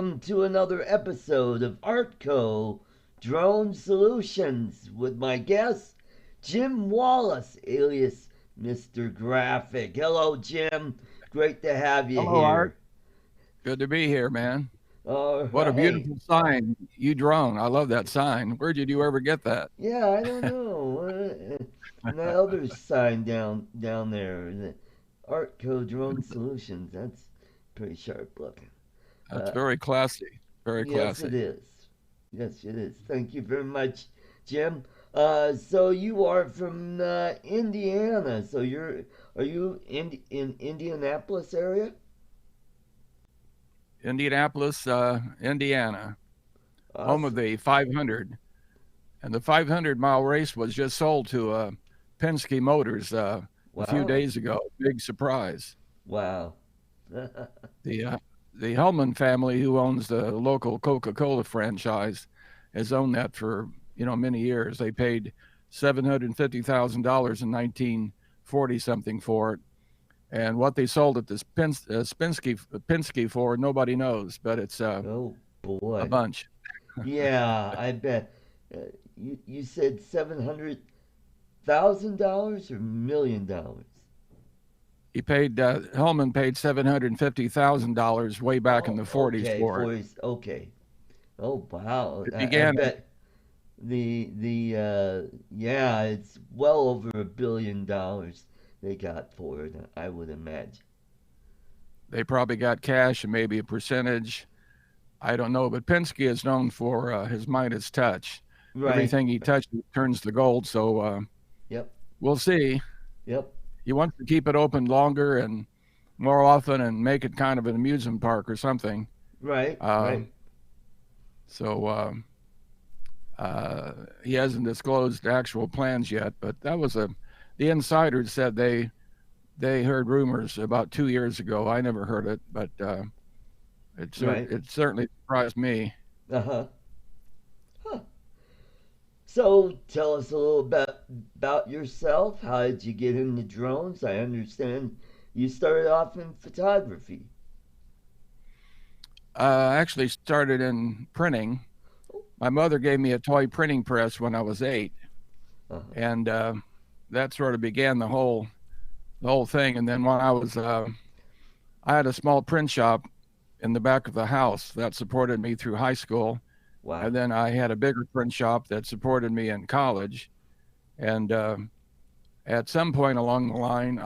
welcome to another episode of ArtCo Drone Solutions with my guest, Jim Wallace alias Mr. Graphic. Hello, Jim. Great to have you Hello, Art. here. Good to be here, man. All What a right. beautiful sign. You drone. I love that sign. Where did you ever get that? Yeah, I don't know. And that other sign down there, the ArtCo Drone Solutions. That's pretty sharp looking. That's Uh, very classy. Very Yes, it classy. is. Yes, it is. Thank you very much, Jim. So you are from Indiana. So are you in Indianapolis area? Indianapolis, Indiana, home of Awesome. the 500. And the 500-mile race was just sold to Penske Motors a few Wow. days ago. Big surprise. Wow. The uh, the Hellman family, who owns the local Coca-Cola franchise, has owned that for many years. They paid $750,000 in 1940 something for it, and what they sold it to Penske for, nobody knows, but it's Oh a boy. bunch. Yeah, I bet. You said $700,000 or $1 million? Hellman paid $750,000 way back in Oh, the 40s okay. for it. 40. Okay. Oh wow. It I began bet yeah, it's well over $1 billion they got for it, I would imagine. They probably got cash and maybe a percentage. I don't know, but Penske is known for his Midas touch. Right. Everything he touches turns to gold. So Yep. we'll see. Yep. He wants to keep it open longer and more often and make it kind of an amusement park or something. Right. Uh, Right. so he hasn't disclosed actual plans yet, but the insiders said they heard rumors about 2 years ago. I never heard it, but Right. it certainly surprised me. Uh-huh. Huh. So tell us a little bit about yourself. How did you get into drones? I understand you started off in photography. I actually started in printing. My mother gave me a toy printing press when I was 8, Uh-huh. and that sort of began the whole thing. And then when I had a small print shop in the back of the house that supported me through high school, and Wow. then I had a bigger print shop that supported me in college. And at some point along the line,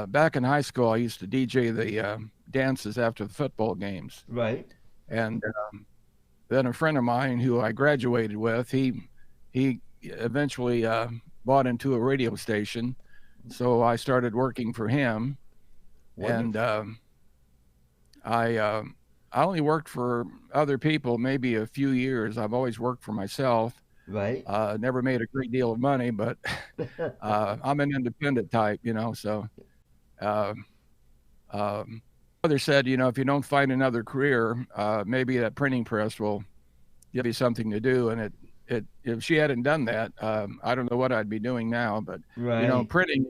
back in high school, I used to DJ the dances after the football games, Right. and then a friend of mine who I graduated with, he eventually bought into a radio station, so I started working for him, and Wonderful. I I only worked for other people maybe a few years. I've always worked for myself. Right. Never made a great deal of money, but I'm an independent type, So uh, mother said, if you don't find another career, maybe that printing press will give you something to do. And it if she hadn't done that, I don't know what I'd be doing now. But Right. printing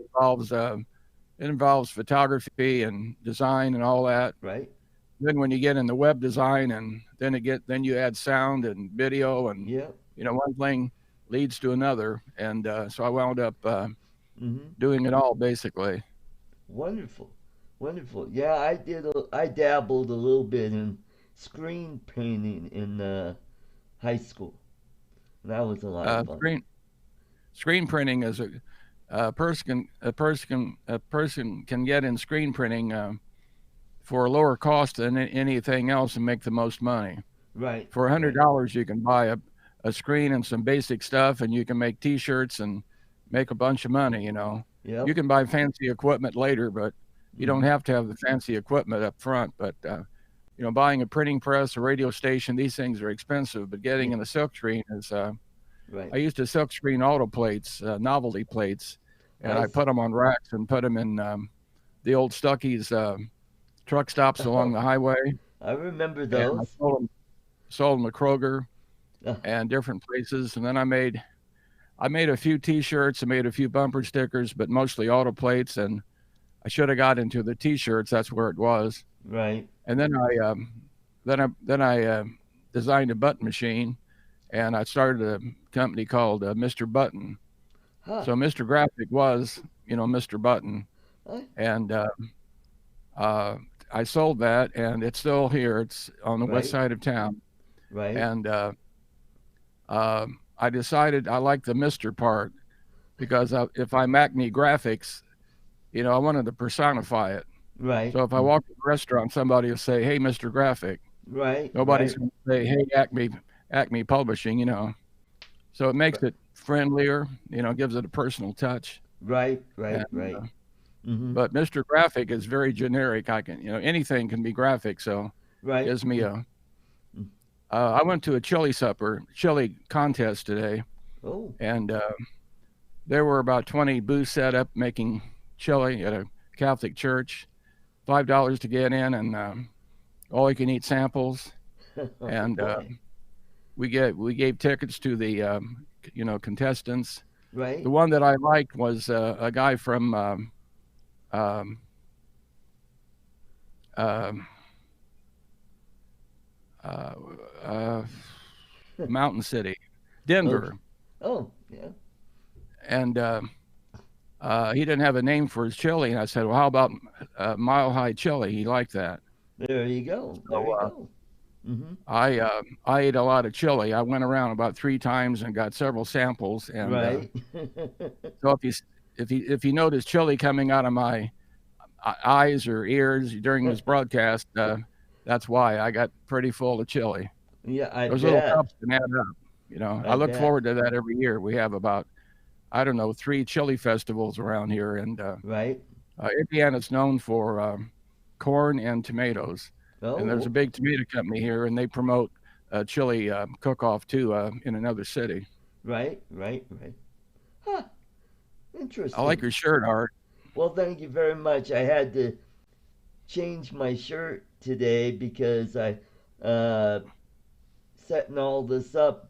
involves photography and design and all that. Right. Then when you get into web design, and then you add sound and video, and Yep. one thing leads to another, and so I wound up Mm-hmm. doing it all basically. Wonderful. Wonderful. Yeah, I dabbled a little bit in screen painting in high school. That was a lot of Uh, fun. screen screen printing is a person can get in screen printing for a lower cost than anything else and make the most money. Right. For a hundred Right. dollars, you can buy a screen and some basic stuff, and you can make T-shirts and make a bunch of money. You Yep. can buy fancy equipment later, but you don't Mm-hmm. have to have the fancy equipment up front. But buying a printing press, a radio station, these things are expensive. But Yeah. getting in a silk screen is Right. I used to silk screen auto plates, novelty plates, and I I put see. them on racks and put them in the old Stuckey's truck stops along Oh, the highway, I remember and I those. sold them to Kroger Uh, and different places. And then I made a few T-shirts, I made a few bumper stickers, but mostly auto plates. And I should have got into the T-shirts. That's where it was. Right. And then I designed a button machine, and I started a company called Mr. Button. Huh. So Mr. Graphic was, Mr. Button, Huh. and uh, I sold that, and it's still here. It's on the west Right. side of town, Right. and I decided I like the Mr. part because if I'm Acme Graphics, I wanted to personify it. Right. So if I walk to a restaurant, somebody will say, "Hey, Mr. Graphic." Right. Nobody's Right. going to say, "Hey, Acme Publishing." So it makes it friendlier. Gives it a personal touch. Right. Right. And, Right. Mm-hmm. but Mr. Graphic is very generic. I can, anything can be graphic. So Right. gives me a. I went to a chili contest today, Oh. and there were about 20 booths set up making chili at a Catholic church. $5 to get in, and all you can eat samples. Oh, And boy. we gave tickets to the contestants. Right. The one that I liked was a guy from um, um, uh, uh, Mountain City, Okay. Denver, Oh. Yeah. and he didn't have a name for his chili. And I said, "Well, how about Mile High Chili?" He liked that. There you go. There So you go. Mm-hmm. I ate a lot of chili. I went around about 3 times and got several samples. And Right. so if you notice chili coming out of my eyes or ears during this broadcast, that's why I got pretty full of chili. Yeah, I Those little bet. cups can add up. I I look bet. forward to that every year. We have about, I don't know, 3 chili festivals around here, and Right. Indiana's known for corn and tomatoes. And there's a Oh. big tomato company here, and they promote a chili cook-off too in another city. Right. Right. Right. Huh. I like Interesting. your shirt, Art. Well, thank you very much. I had to change my shirt today because I uh setting all this up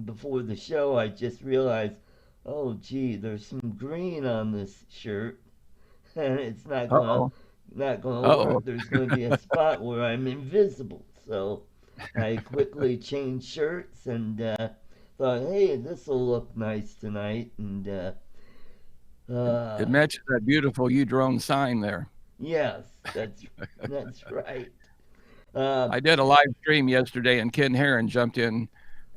before the show. I just realized, oh gee, there's some green on this shirt, and it's not gonna Uh-oh. not gonna Uh-oh. work. There's gonna be a spot where I'm invisible. So I quickly changed shirts and thought, hey, this will look nice tonight. And It uh, matches that beautiful "You Drone" sign there. yes, that's right. Uh, I did a live stream yesterday, and Ken Herron jumped in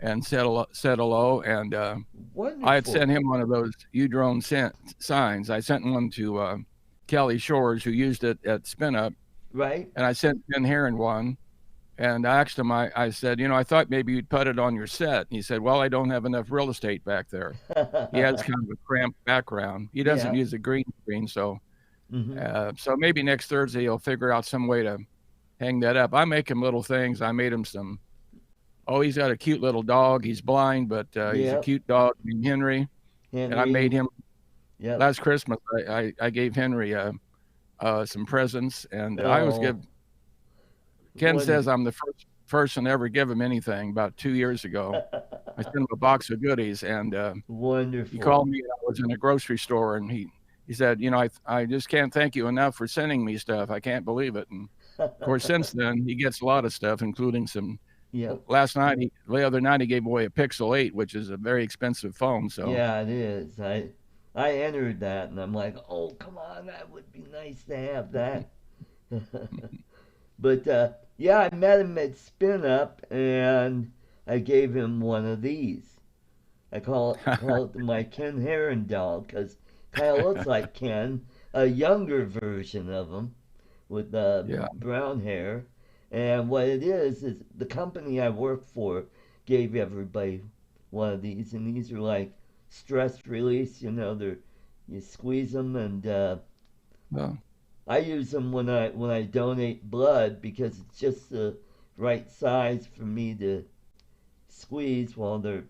and said hello. And I had Wonderful. sent him one of those "You Drone" signs. I sent one to Kelly Shores, who used it at Spin Up, Right? and I sent Ken Herron one. And I asked him, I said, I thought maybe you'd put it on your set. And he said, well, I don't have enough real estate back there. He has kind of a cramped background. He doesn't Yeah. use a green screen, so Hmm. so maybe next Thursday he'll figure out some way to hang that up. I make him little things. I made him some. Oh, he's got a cute little dog. He's blind, but he's a Yep. cute dog named Henry. And I made Henry. him Yep. last Christmas. I gave Henry some presents, and I always give. Oh, Ken wonderful. says I'm the first person to ever give him anything. About 2 years ago, I sent him a box of goodies, and he Wonderful. called me. I was in a grocery store, and he said, I just can't thank you enough for sending me stuff. I can't believe it. And of course, since then, he gets a lot of stuff, including some. Yep. The other night, he gave away a Pixel 8, which is a very expensive phone. So Yeah, it is. I entered that and I'm like, oh come on, that would be nice to have that. But yeah, I met him at Spin Up and I gave him one of these. I call it my Ken Heron doll because kind of looks like Ken, a younger version of him with yeah, brown hair. And what it is the company I work for gave everybody one of these, and these are like stress release. They're you squeeze them, and well, I use them when I donate blood because it's just the right size for me to squeeze while they're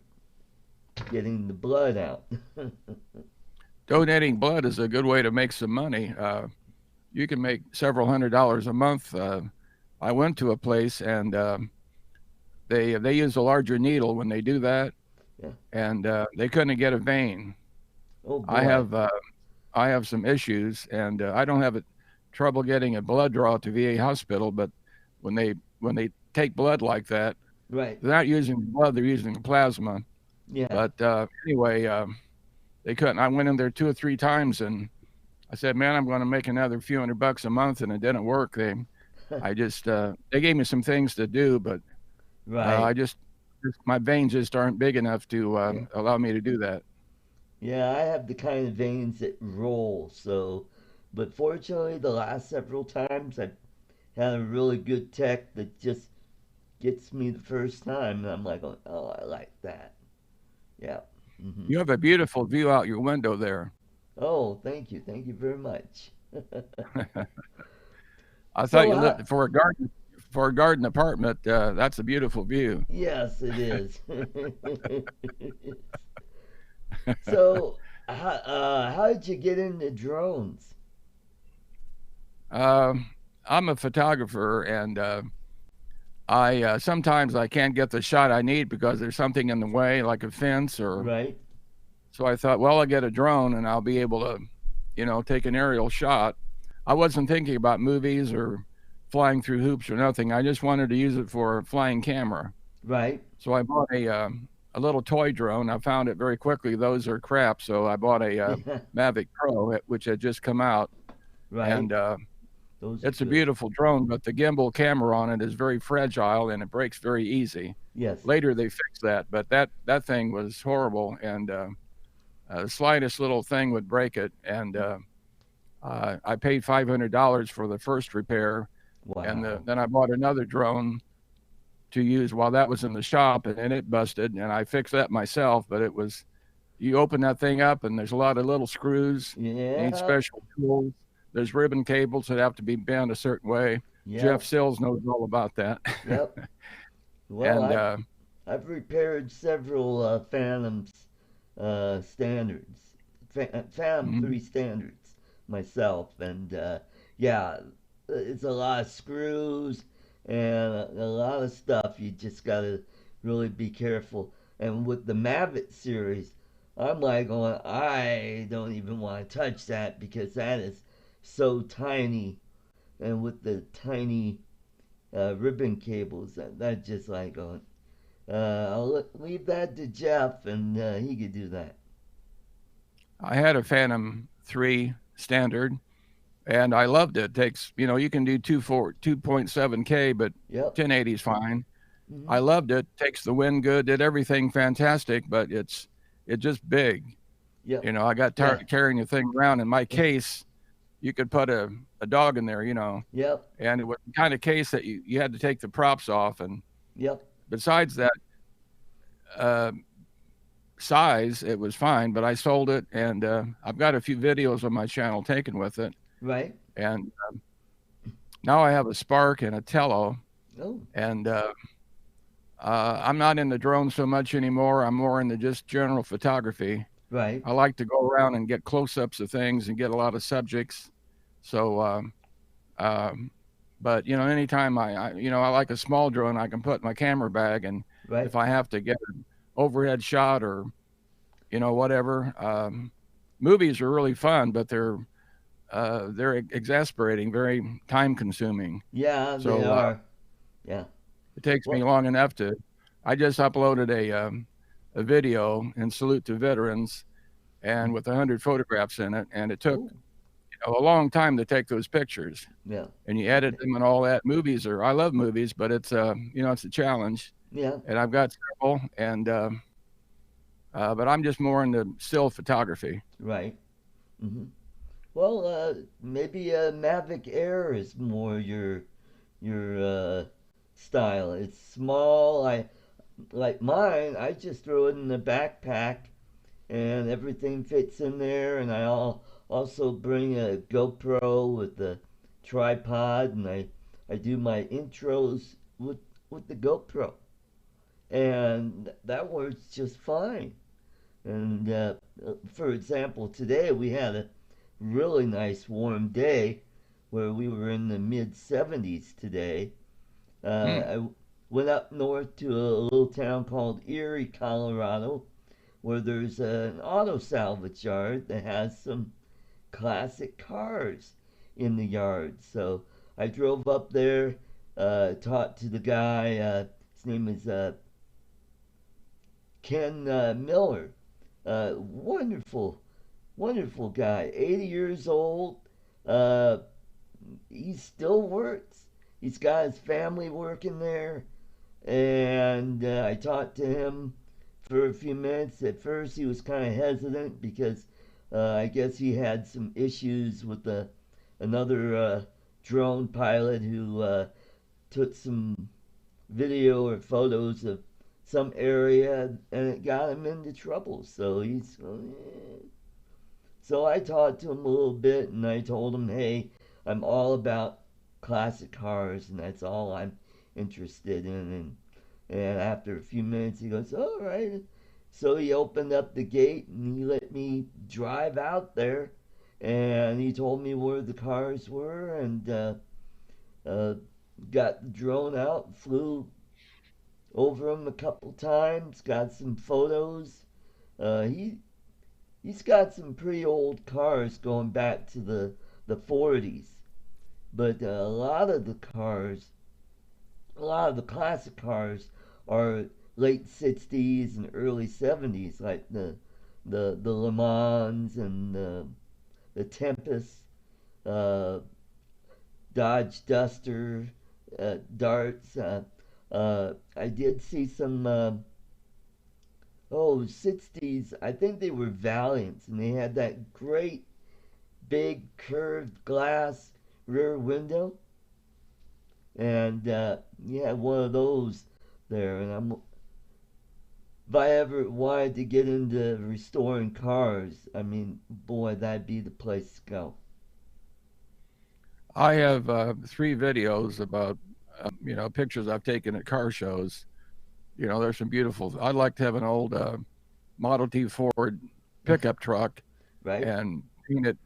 getting the blood out. donating blood is a good way to make some money. You can make several $100s a month. I went to a place, and they use a larger needle when they do that, Yeah. and they couldn't get a vein. Oh I boy. have I have some issues, and I don't have trouble getting a blood draw at the VA hospital. But when they take blood like that, Right. they're not using blood; they're using plasma. Yeah. But anyway, they couldn't. I went in there 2 or 3 times, and I said, "Man, I'm going to make another few $100 a month," and it didn't work. I just, they gave me some things to do, but Right. my veins just aren't big enough to Yeah. allow me to do that. Yeah, I have the kind of veins that roll, so but fortunately the last several times I've had a really good tech that just gets me the first time and I'm like, oh, I like that. Yeah. Hmm. You have a beautiful view out your window there. Oh, thank you. Thank you very much. I thought So you how, lived for a garden apartment. That's a beautiful view. yes, it is. So how did you get into drones? I'm a photographer, and I sometimes I can't get the shot I need because there's something in the way, like a fence, or Right. so I thought, well, I'll get a drone and I'll be able to, take an aerial shot. I wasn't thinking about movies or flying through hoops or nothing. I just wanted to use it for a flying camera. Right. So I bought a little toy drone. I found it very quickly. Those are crap. So I bought a Yeah. Mavic Pro, which had just come out, Right. and Those are it's a good. beautiful drone. But the gimbal camera on it is very fragile and it breaks very easy. Yes. Later they fixed that, but that thing was horrible, and the slightest little thing would break it. And I paid $500 for the first repair, and Wow. then I bought another drone to use while that was in the shop, and it busted, and I fixed that myself. But it was, you open that thing up, and there's a lot of little screws, need Yep. special tools. There's ribbon cables that have to be bent a certain way. Jeff Yep. Sills knows all about that. Yep. Well, And I've repaired several Phantoms standards, Phantom mhm. 3 standards myself, and yeah, it's a lot of screws and a lot of stuff. You just gotta really be careful. And with the Mavic series, I'm like going, I don't even want to touch that because that is so tiny, and with the tiny ribbon cables, that just like going, I'll leave that to Jeff, and he could do that. I had a Phantom 3 standard, and I loved it. It takes, you can do 2.7K, but Yep. 1080 is fine. Hmm. I loved it. Takes the wind good, did everything fantastic, but it's just big. Yep. I got Yeah. tired of carrying the thing around in my case. You could put a dog in there, Yep. and it was the kind of case that you had to take the props off. And Yep. besides that uh, size, it was fine, but I sold it, and I've got a few videos on my channel taken with it. Right. And now I have a Spark and a Tello, Oh. and I'm not in the drone so much anymore. I'm more into just general photography. Right. I like to go around and get close-ups of things and get a lot of subjects. So, um, but anytime I like a small drone, I can put in my camera bag, and Right. if I have to get an overhead shot or whatever, movies are really fun, but they're exasperating, very time-consuming. Yeah, they So are. Yeah. it takes me Well. long enough to. I just uploaded a video in salute to veterans, and with 100 photographs in it, and it took Oh. a long time to take those pictures, Yeah. and you edit them and all that. I love movies, but it's a challenge, Yeah. and I've got several, and but I'm just more into still photography. Right. Hmm. Well, maybe Mavic Air is more your style. It's small. I like mine. I just throw it in the backpack and everything fits in there. And also bring a GoPro with the tripod, and I do my intros with the GoPro, and that works just fine. And for example, today we had a really nice warm day where we were in the mid 70s today. Hmm. I went up north to a little town called Erie, Colorado, where there's an auto salvage yard that has some classic cars in the yard. So I drove up there, talked to the guy. His name is Ken Miller. Wonderful, wonderful guy. 80 years old. Uh, he still works. He's got his family working there. And I talked to him for a few minutes. At first, he was kind of hesitant because I guess he had some issues with another drone pilot who took some video or photos of some area and it got him into trouble. So he's so I talked to him a little bit and I told him, hey, I'm all about classic cars and that's all I'm interested in. And after a few minutes, he goes, all right. So he opened up the gate and he let me drive out there. And he told me where the cars were and got the drone out, flew over them a couple times, got some photos. He's got some pretty old cars going back to the 40s. But a lot of the classic cars are late 60s and early 70s, like the Le Mans and the Tempest, Dodge Duster, Darts. I did see some 60s. I think they were Valiants, and they had that great big curved glass rear window. And yeah, one of those there. And if I ever wanted to get into restoring cars, I mean, boy, that'd be the place to go. I have 3 videos about pictures I've taken at car shows. There's some beautiful. I'd like to have an old Model T Ford pickup truck, right? And paint it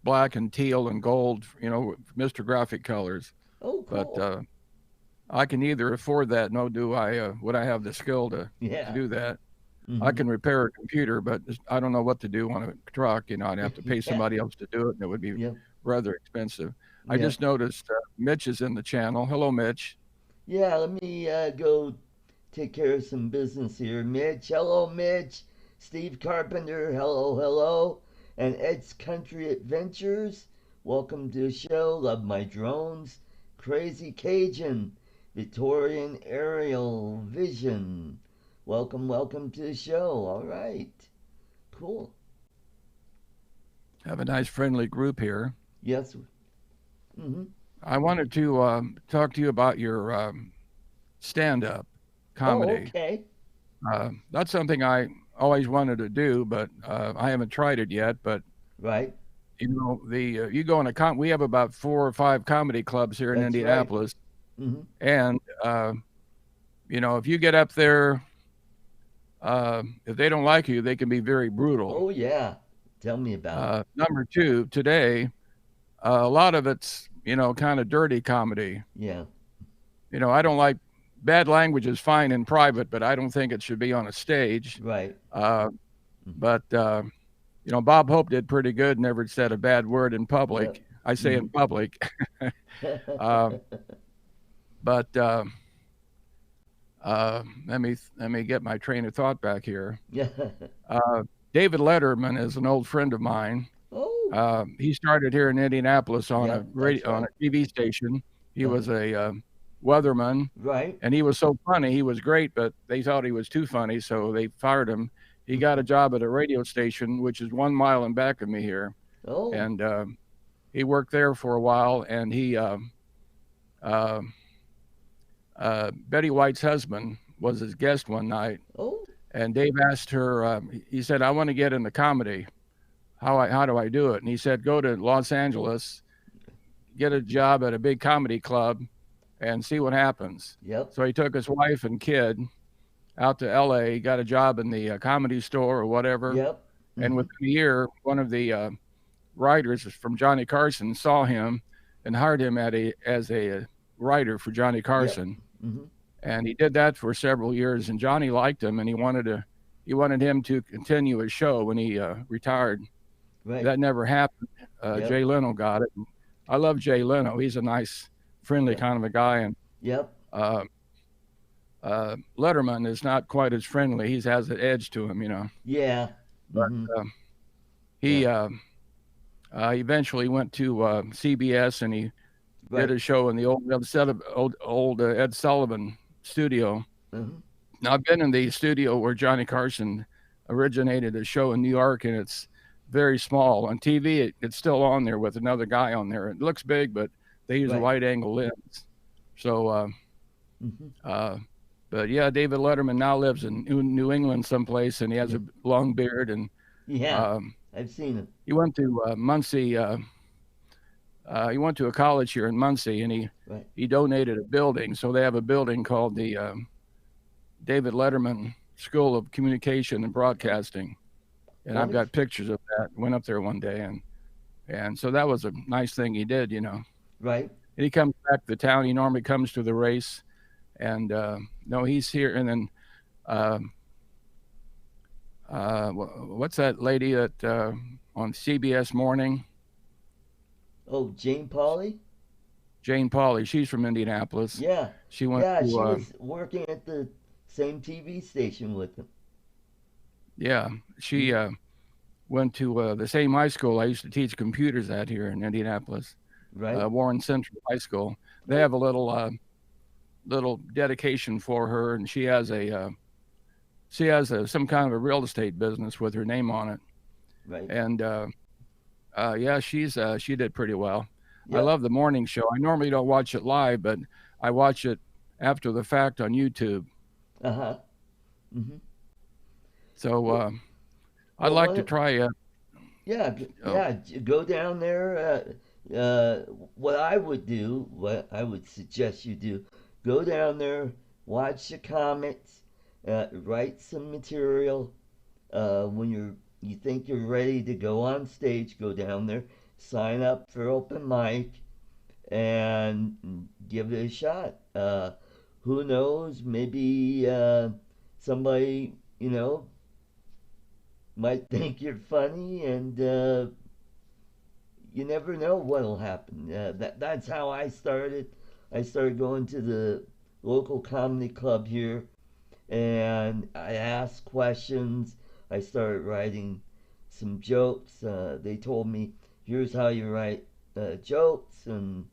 black and teal and gold, Mr. Graphic colors. Oh, cool. But I can neither afford that, nor do I would I have the skill to do that. Mm-hmm. I can repair a computer, but I don't know what to do on a truck. I'd have to pay somebody else to do it, and it would be rather expensive. I just noticed Mitch is in the channel. Hello, Mitch. Yeah, let me go take care of some business here. Mitch, hello, Mitch. Steve Carpenter, hello, hello. And Ed's Country Adventures, welcome to the show. Love my drones. Crazy Cajun, Victorian Aerial Vision. Welcome, welcome to the show. All right. Cool. Have a nice friendly group here. Yes. Mm-hmm. I wanted to talk to you about your stand-up comedy. Oh, okay. That's something I always wanted to do, but I haven't tried it yet. But right. You go in we have about 4 or 5 comedy clubs here in Indianapolis. Right. Mm-hmm. And if you get up there, if they don't like you, they can be very brutal. Oh yeah, tell me about it. Number 2, today, a lot of it's kind of dirty comedy. Yeah. I don't like bad language is fine in private, but I don't think it should be on a stage. Right. But Bob Hope did pretty good. Never said a bad word in public. Yep. I say in public. But let me get my train of thought back here. David Letterman is an old friend of mine. Oh. He started here in Indianapolis on a radio, on a TV station. He was a weatherman. Right. And he was so funny. He was great, but they thought he was too funny, so they fired him. He got a job at a radio station, which is 1 mile in back of me here. Oh. And he worked there for a while, and he Betty White's husband was his guest one night. Oh. And Dave asked her, he said, I want to get into comedy. How do I do it? And he said, go to Los Angeles, get a job at a big comedy club, and see what happens. Yep. So he took his wife and kid out to L.A., got a job in the comedy store or whatever. Yep. Mm-hmm. And within a year, one of the writers from Johnny Carson saw him and hired him as a writer for Johnny Carson. Yep. Mm-hmm. And he did that for several years, and Johnny liked him, and he wanted him to continue his show when he retired. Right. That never happened. Yep. Jay Leno got it. I love Jay Leno. He's a nice, friendly Yep. kind of a guy, and Yep. uh, Letterman is not quite as friendly. He has an edge to him, you know. Yeah. Mm-hmm. But he Yep. eventually went to CBS, and he did Right. a show in the old set of old Ed Sullivan studio. Mm-hmm. Now, I've been in the studio where Johnny Carson originated a show in New York, and it's very small. On TV, it's still on there with another guy on there. It looks big, but they use a Right. wide angle lens. So, Mm-hmm. uh, but yeah, David Letterman now lives in New England someplace, and he has Yeah. a long beard. And Yeah. um, I've seen him. he went to Muncie. He went to a college here in Muncie, and Right. he donated a building. So they have a building called the David Letterman School of Communication and Broadcasting, and I've got Wonderful. pictures of that. Went up there one day, and so that was a nice thing he did, you know. Right. And he comes back to town. He normally comes to the race, and no, he's here. And then uh, what's that lady that on CBS Morning? Oh, Jane Pauley? Jane Pauley. She's from Indianapolis. Yeah. She went Yeah, to she was working at the same TV station with him. yeah. She Mm. went to the same high school I used to teach computers at here in Indianapolis, Right. Warren Central High School. They Oh, have a little dedication for her, and she has some kind of a real estate business with her name on it. right. And yeah, she did pretty well. I Yep. love the morning show. I normally don't watch it live, but I watch it after the fact on YouTube. Uh-huh. Mm-hmm. So Well, I'd well, like to try. yeah, Oh, yeah, go down there. What I would do, what I would suggest you do, go down there, watch the comments, write some material. When you think you're ready to go on stage, go down there, sign up for open mic, and give it a shot. Who knows? Maybe somebody might think you're funny, and you never know what'll happen. That's how I started. I started going to the local comedy club here, and I asked questions. I started writing some jokes. They told me, "Here's how you write jokes," and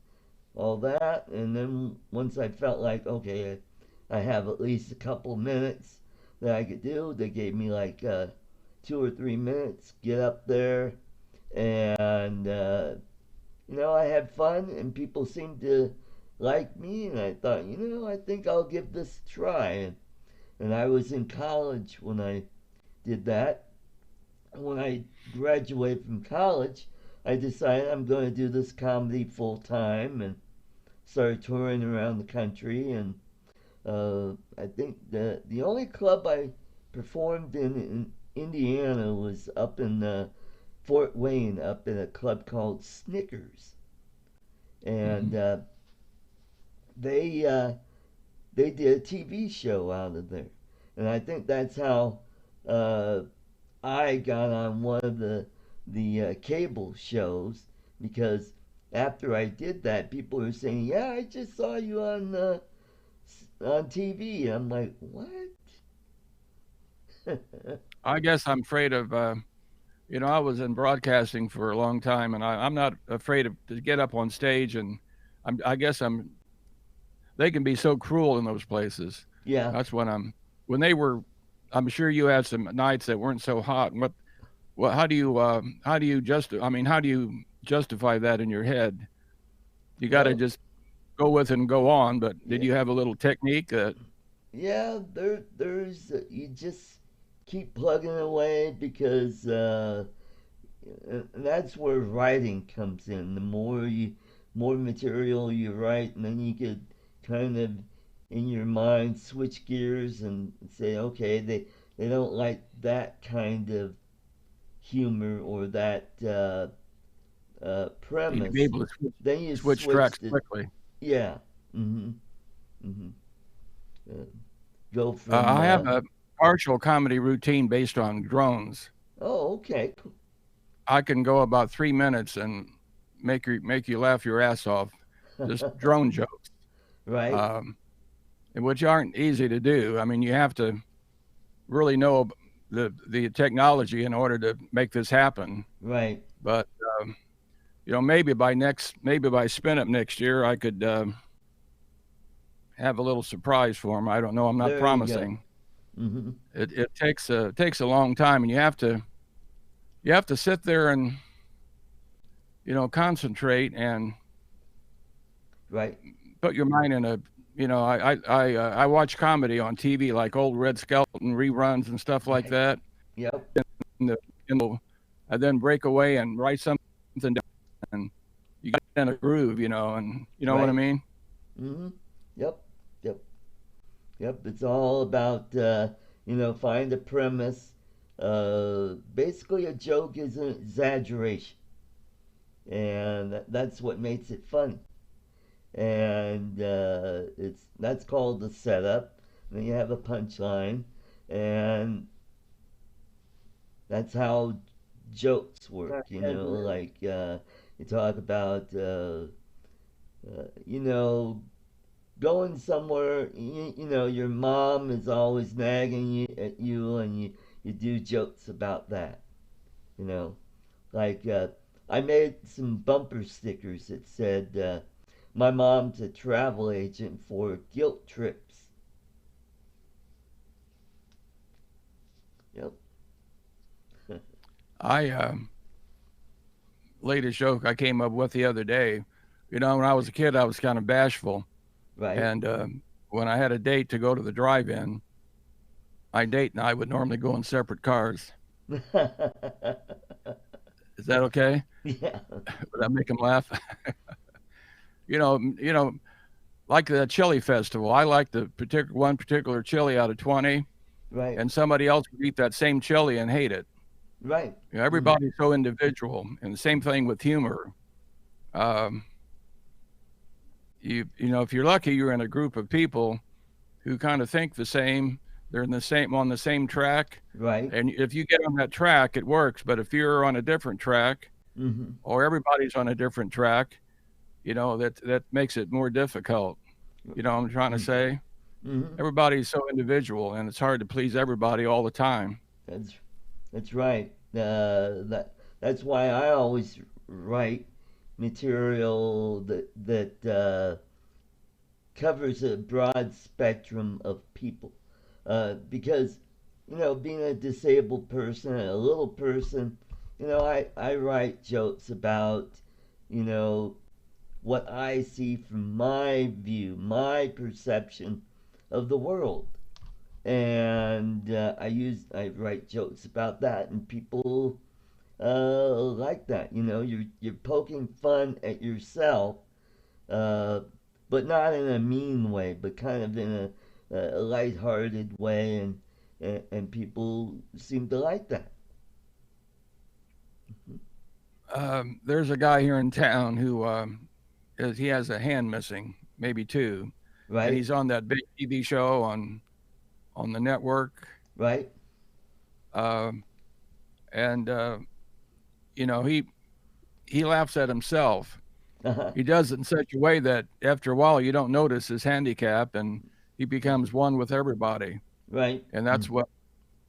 all that. And then once I felt like, okay, I have at least a couple minutes that I could do, they gave me like 2 or 3 minutes. Get up there, and I had fun, and people seemed to like me, and I thought, I think I'll give this a try. And I was in college when I did that. When I graduated from college, I decided I'm going to do this comedy full time, and started touring around the country. And I think the only club I performed in Indiana was up in Fort Wayne, up in a club called Snickers, mhm. and they uh, they did a TV show out of there, and I think that's how uh, I got on one of the cable shows, because after I did that, people were saying, "Yeah, I just saw you on TV." I'm like, "What?" I guess I'm afraid of. I was in broadcasting for a long time, and I'm not afraid to get up on stage. And I guess I'm. They can be so cruel in those places. Yeah. That's when when they were. I'm sure you had some nights that weren't so hot. What? How do you I mean, how do you justify that in your head? You got to Well, just go with it and go on. But did yeah, you have a little technique that? yeah. There's you just keep plugging away, because and that's where writing comes in. The more material you write, and then you could kind of in your mind switch gears and say, okay, they don't like that kind of humor, or that You to be premise. able to Then you switch switch tracks to, quickly. yeah. Mm-hmm. Mm-hmm. Uh, go from I have a partial comedy routine based on drones. oh, okay, cool. I can go about 3 minutes and make you laugh your ass off, just drone jokes, Right. um, which aren't easy to do. I mean, you have to really know the technology in order to make this happen. Right. But maybe by spin up next year, I could have a little surprise for him. I don't know. I'm not There you go. promising. Hmm. It takes a long time, and you have to sit there and concentrate and Right. put your mind in a. I watch comedy on TV like old Red Skelton reruns and stuff like Right. that. Yep. And I then break away and write something down, and you get in a groove, and you know what I Right. mean. Hmm. Yep. Yep. Yep. It's all about find a premise. Basically, a joke is an exaggeration, and that's what makes it funny. And that's called the setup. And then you have a punchline, and that's how jokes work. Like you talk about you know going somewhere. Your mom is always nagging at you, and you do jokes about that. You know, like I made some bumper stickers that said. My mom's a travel agent for guilt trips. Yep. I latest joke I came up with the other day. When I was a kid, I was kind of bashful, Right. and when I had a date to go to the drive-in, my date and I would normally go in separate cars. Is that okay? Yeah. Would that make him laugh? you know, you know, like the chili festival. I like the particular chili out of 20, Right. and somebody else would eat that same chili and hate it. Right. Hmm. Everybody's so individual, and the same thing with humor. Um, if you're lucky, you're in a group of people who kind of think the same. They're on the same track, Right. and if you get on that track, it works. But if you're on a different track, Hmm. or everybody's on a different track, that makes it more difficult. You know what I'm trying to say? Hmm. Everybody's so individual, and it's hard to please everybody all the time. That's that's right. That's why I always write material that covers a broad spectrum of people. Because being a disabled person, a little person, I write jokes about you know what I see from my view, my perception of the world. And I write jokes about that, and people like that. You're poking fun at yourself, uh, but not in a mean way, but kind of in a lighthearted way, and people seem to like that. There's a guy here in town who he has a hand missing, maybe two, and Right. he's on that big TV show on the network. Right. Um, and he laughs at himself. Uh-huh. He does it in such a way that after a while you don't notice his handicap, and he becomes one with everybody. Right. And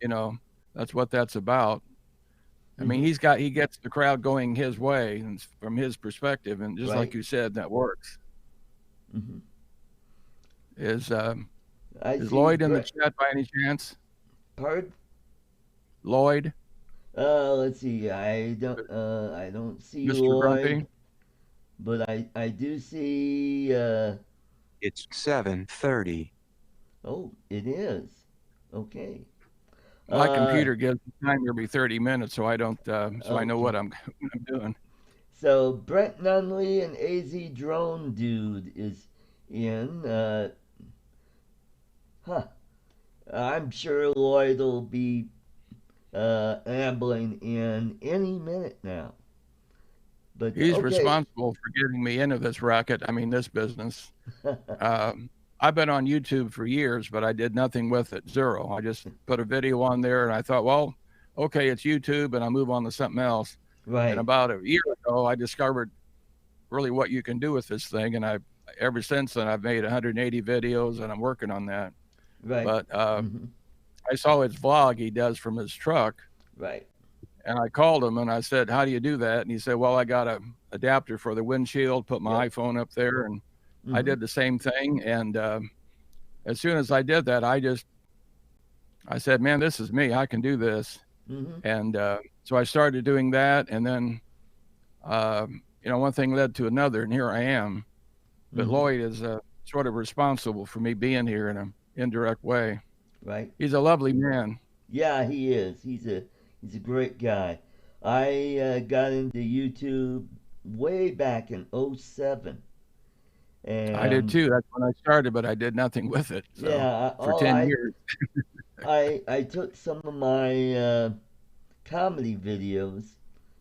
you know that's what that's about. I mean, Mm-hmm. he gets the crowd going his way and from his perspective, and just like Right. you said, that works. Mm-hmm. Is um, I is see Lloyd in the Brett. chat by any chance? Pardon? Lloyd, Let's see. I don't see Mr. Lloyd, Grumpy. but I do see. It's 7:30. Oh, it is. Okay. My Uh, computer gives the timer every 30 minutes, so I don't, so I know okay. what I'm doing. So Brent Nunley and AZ Drone Dude is in. Huh. I'm sure Lloyd will be ambling in any minute now. But He's okay. responsible for getting me into this racket. I mean, this business. I've been on YouTube for years, but I did nothing with it. Zero. I just put a video on there, and I thought, well, okay, it's YouTube, and I move on to something else. And Right. about a year ago, I discovered really what you can do with this thing, and ever since then I've made 180 videos, and I'm working on that. Right. But Mm-hmm. I saw his vlog he does from his truck, Right. and I called him and I said, "How do you do that?" And he said, "Well, I got a adapter for the windshield, put my Yep. iPhone up there, and I Mm-hmm. did the same thing." And as soon as I did that, I said, "Man, this is me. I can do this." Mm-hmm. And so I started doing that, and then one thing led to another, and here I am. But Mm-hmm. Lloyd is sort of responsible for me being here in an indirect way. Right. He's a lovely man. Yeah, he is. He's a great guy. I got into YouTube way back in '07, I did and too. That's when I started, but I did nothing with it. So yeah, for 10 years. I took some of my comedy videos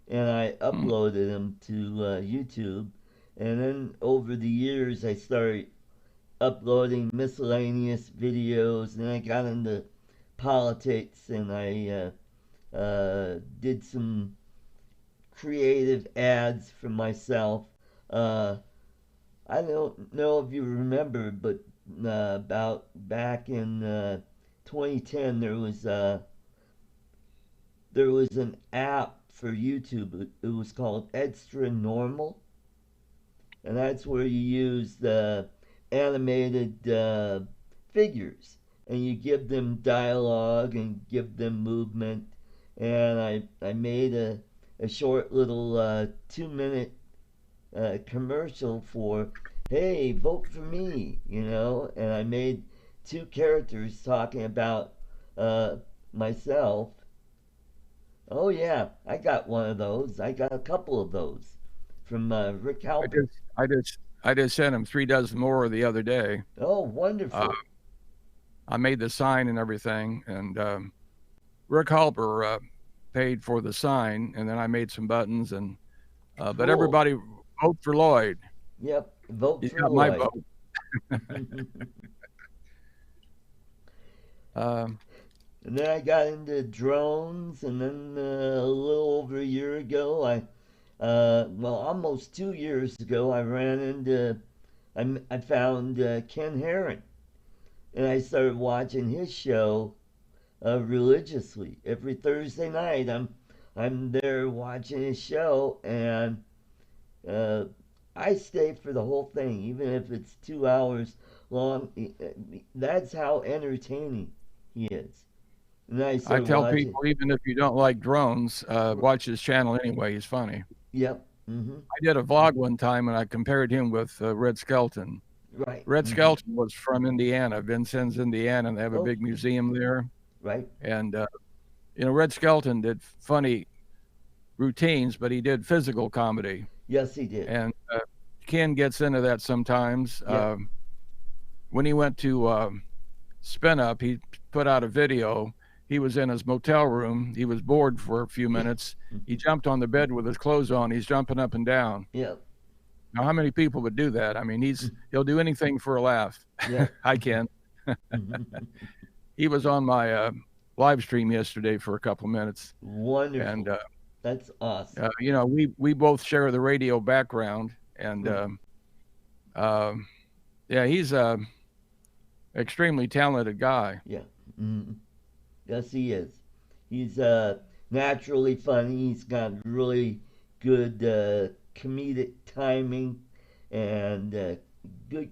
and I Hmm. uploaded them to YouTube, and then over the years I started uploading miscellaneous videos, and I got into politics, and I did some creative ads for myself. Uh, I don't know if you remember, but about back in 2010, there was an app for YouTube. It was called Extra Normal, and that's where you use the animated figures, and you give them dialogue and give them movement. And I made a short little 2 minute commercial for, hey, vote for me, and I made two characters talking about uh, myself. Oh yeah, I got one of those. I got a couple of those from Rick I Halpert. just, I just, I just sent him 3 dozen more the other day. Oh, Uh, wonderful. I made the sign and everything, and Rick Halper paid for the sign, and then I made some buttons, and but Cool. everybody vote for Lloyd. Yep. Vote He's for got my Lloyd. vote. Uh, And then I got into drones, and then a little over a year ago, well, almost 2 years ago, I found Ken Herron, and I started watching his show religiously every Thursday night. I'm there watching his show, and uh, I stay for the whole thing, even if it's 2 hours long. That's how entertaining he is. And then I I started tell watching. people, even if you don't like drones, watch his channel anyway. He's funny. Yep. Mm-hmm. I did a vlog one time, and I compared him with Red Skelton. Right. Red Mm-hmm. Skelton was from Indiana, Vincennes, Indiana, and they have a Oh, big museum there. right. And Red Skelton did funny routines, but he did physical comedy. Yes, he did. And Ken gets into that sometimes. Yep. When he went to Spin Up, he put out a video. He was in his motel room. He was bored for a few minutes. He jumped on the bed with his clothes on. He's jumping up and down. Yep. Now, how many people would do that? I mean, he'll do anything for a laugh. Yep. I can. He was on my live stream yesterday for a couple minutes, Wonderful. and That's awesome. we both share the radio background, and yeah, he's a extremely talented guy. Yeah. Mm-hmm. Yes, he is. He's naturally funny. He's got really good comedic timing and good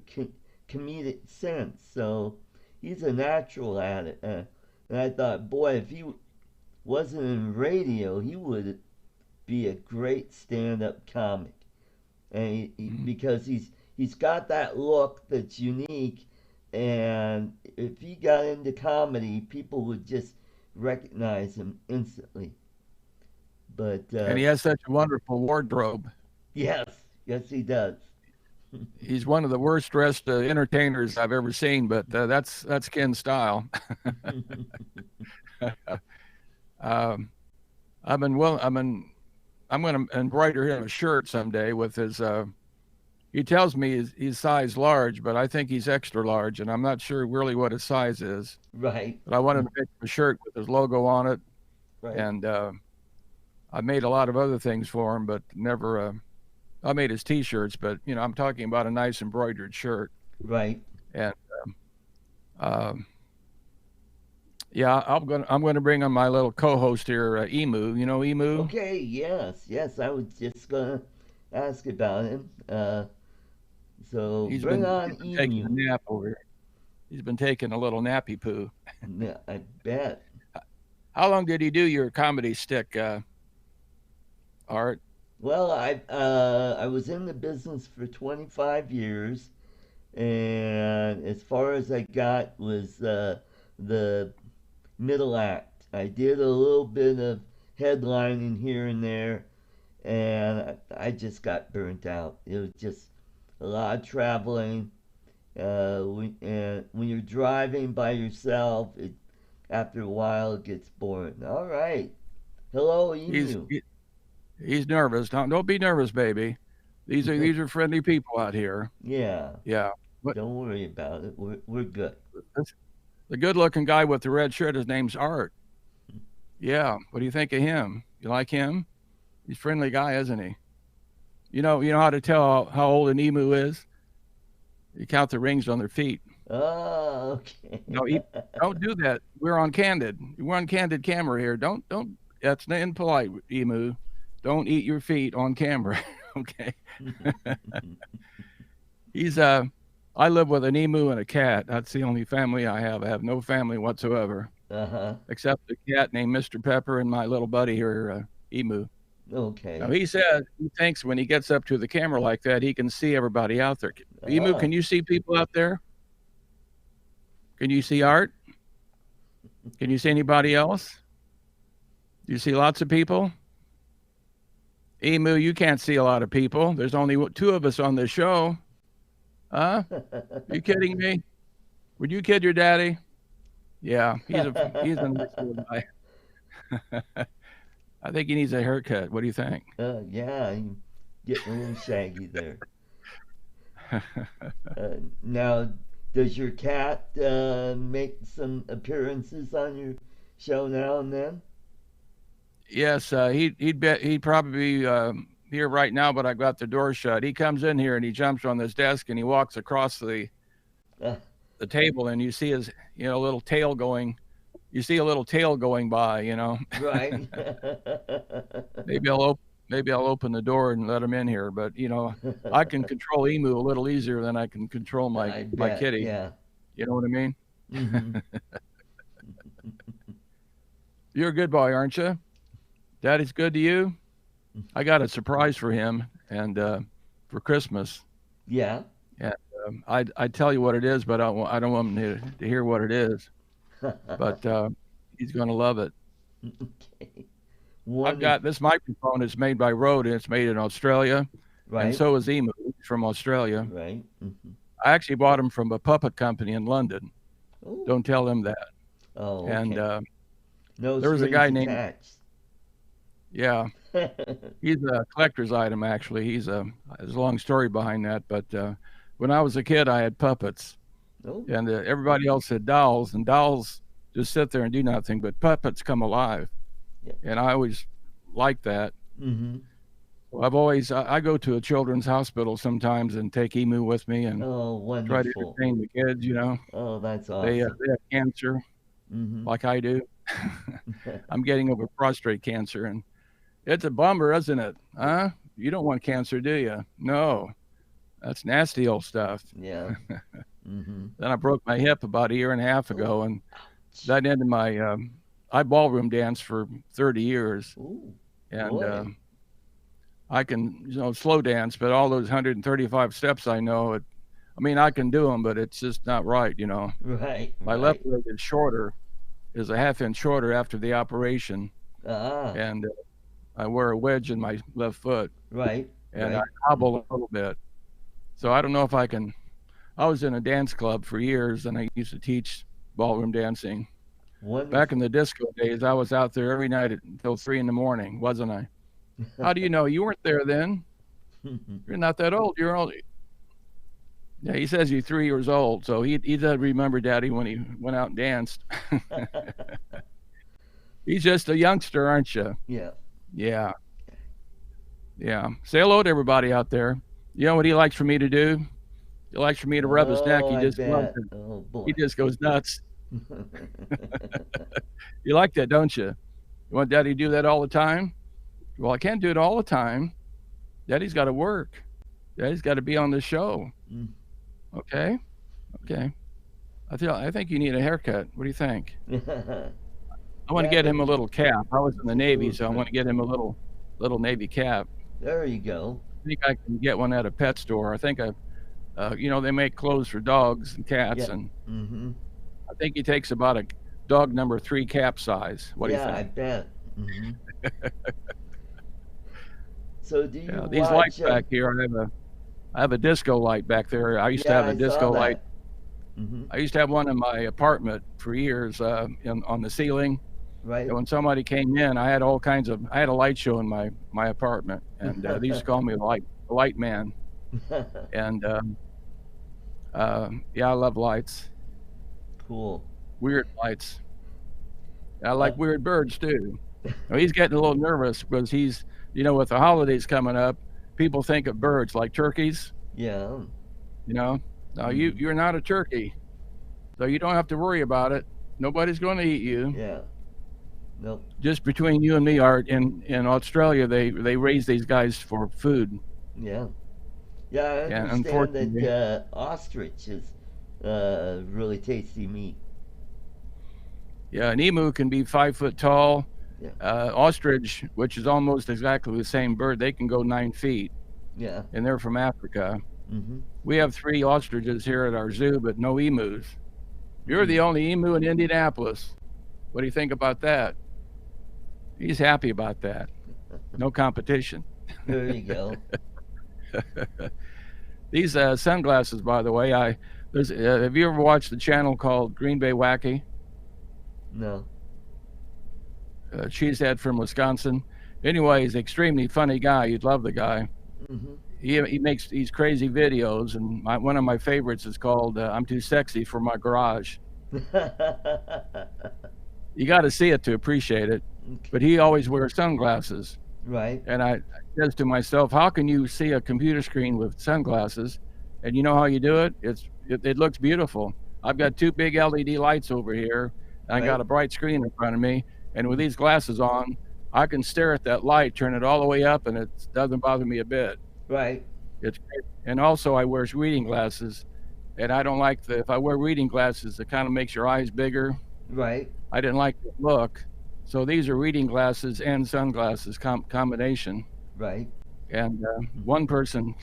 comedic sense. So he's a natural at it. And I thought, boy, if he wasn't in radio, he would be a great stand-up comic. And because he's got that look that's unique, and if he got into comedy, people would just recognize him instantly. But And he has such a wonderful wardrobe. yes, yes, he does. He's one of the worst dressed entertainers I've ever seen, but that's Ken's style. um, I'm going to embroider him a shirt someday with his. He tells me he's size large, but I think he's extra large, and I'm not sure really what his size is. Right. But I wanted to make him a shirt with his logo on it, Right. and I made a lot of other things for him, but never. I made his T-shirts, but I'm talking about a nice embroidered shirt. Right. And yeah, I'm gonna bring on my little co-host here, Emu. You know Emu? Okay, yes. I was just gonna ask about him. So He's bring been, on he's been taking a Emu. nap over here. He's been taking a little nappy poo. Yeah, I bet. How long did he do your comedy stick, Art? Well, I was in the business for 25 years, and as far as I got was the middle act. I did a little bit of headlining here and there, and I just got burnt out. It was just a lot of traveling. And when you're driving by yourself, after a while it gets boring. All right. Hello, He's Emu. he, he's nervous. Don't be nervous, baby. These are friendly people out here. Yeah. Yeah. But Don't worry about it. We're good. the good-looking guy with the red shirt, his name's Art. Yeah. What do you think of him? You like him? He's a friendly guy, isn't he? You know how to tell how old an emu is? You count the rings on their feet. Oh, okay. No, don't do that. We're on candid camera here. Don't. That's impolite, Emu. Don't eat your feet on camera. Okay. He's I live with an emu and a cat. That's the only family I have. I have no family whatsoever, Uh-huh. except a cat named Mr. Pepper and my little buddy here, Emu. Now Okay. he says he thinks when he gets up to the camera like that, he can see everybody out there. Emu, can you see people out there? Can you see Art? Can you see anybody else? Do you see lots of people? Emu, you can't see a lot of people. There's only two of us on this show. Huh? Are you kidding me? Would you kid your daddy? Yeah, he's a nice little guy. I think he needs a haircut. What do you think? Yeah, you getting a little shaggy there. Now, does your cat make some appearances on your show now and then? Yes, he'd probably be here right now, but I got the door shut. He comes in here and he jumps on this desk and he walks across the Uh, table, and you see his little tail going. You see a little tail going by. right. Maybe I'll open the door and let him in here. But I can control Emu a little easier than I can control I my bet. kitty. Yeah. You know what I mean? Hmm. You're a good boy, aren't you? Daddy's good to you. I got a surprise for him and for Christmas. Yeah. And I tell you what it is, but I don't want him to hear what it is. But he's going to love it. Okay. I've got this microphone. It's made by Rode, and it's made in Australia. Right. And so is Emu. He's from Australia. Right. Mm-hmm. I actually bought him from a puppet company in London. Oh. Don't tell him that. Oh. Okay. And no there was a guy named. attached. Yeah, he's a collector's item. Actually, there's a long story behind that. But when I was a kid, I had puppets, Oh. and everybody else had dolls, and dolls just sit there and do nothing. But puppets come alive, Yeah. and I always liked that. Mm-hmm. I go to a children's hospital sometimes and take Emu with me and Oh, try to wonderful. entertain the kids. Oh, that's They awesome. have cancer Mm-hmm. like I do. I'm getting over prostate cancer, and it's a bummer, isn't it? Huh? You don't want cancer, do you? No, that's nasty old stuff. Yeah. Mm-hmm. Then I broke my hip about a year and a half ago, and that ended my. I ballroom danced for 30 years, Ooh. and Boy. I can slow dance, but all those 135 steps I know, I can do them, but it's just not right. Right. My Right. left leg is a half-inch shorter after the operation, Ah. and I wear a wedge in my left foot, Right. and Right. I hobble a little bit. So I don't know if I can. I was in a dance club for years, and I used to teach ballroom dancing. Wonderful. Back in the disco days, I was out there every night until 3 a.m, wasn't I? How do you know? You weren't there then. You're not that old. You're old. Yeah, he says you're 3 years old, so he doesn't remember Daddy when he went out and danced. He's just a youngster, aren't you? Yeah. Yeah. Yeah. Say hello to everybody out there. You know what he likes for me to do? He likes for me to rub his neck. Oh, He I just loves bet. it. Oh He boy. just goes nuts. You like that, don't you? You want Daddy to do that all the time? Well, I can't do it all the time. Daddy's got to work. Daddy's got to be on the show. Mm. Okay. Okay. I think you need a haircut. What do you think? I want to Yeah, get him a little cap. I was in the take a Navy, little so I want trim. to get him a little Navy cap. There you go. I think I can get one at a pet store. I think they make clothes for dogs and cats, Yeah. and Mm-hmm. I think he takes about a dog number 3 cap size. What do you Yeah, I think? bet. Mm-hmm. So do you Yeah, these lights watch? back here, I have a disco light back there. I used to Yeah, have a I saw disco light. that. Mm-hmm. I used to have one in my apartment for years on the ceiling. Right. And when somebody came in, I had a light show in my apartment, and they used to call me the light man. And yeah, I love lights, Cool. weird lights. I like weird birds too. Well, he's getting a little nervous because with the holidays coming up, people think of birds like turkeys. Yeah. No, Mhm. you're not a turkey, so you don't have to worry about it. Nobody's going to eat you. Yeah. Nope. Just between you and me, Art, in Australia, they raise these guys for food. Yeah. Yeah, I And understand unfortunately, that ostrich is really tasty meat. yeah, an emu can be 5 foot tall. Yeah. Ostrich, which is almost exactly the same bird, they can go 9 feet, Yeah. and they're from Africa. Mm-hmm. We have 3 ostriches here at our zoo, but no emus. You're the only emu in Indianapolis. What do you think about that? He's happy about that. No competition. There you go. These sunglasses, by the way, have you ever watched the channel called Green Bay Wacky? No. Cheesehead from Wisconsin. Anyway, he's an extremely funny guy. You'd love the guy. Mm-hmm. He makes these crazy videos, and one of my favorites is called "I'm Too Sexy for My Garage." You got to see it to appreciate it. But he always wears sunglasses, Right. and I says to myself, "How can you see a computer screen with sunglasses?" And you know how you do it? It looks beautiful. I've got 2 big LED lights over here, and I got a bright screen in front of me, and with these glasses on, I can stare at that light, turn it all the way up, and it doesn't bother me a bit. Right. It's great. And also, I wear reading glasses, and I don't like if I wear reading glasses, it kind of makes your eyes bigger. Right. I didn't like the look, so these are reading glasses and sunglasses combination. Right. And one person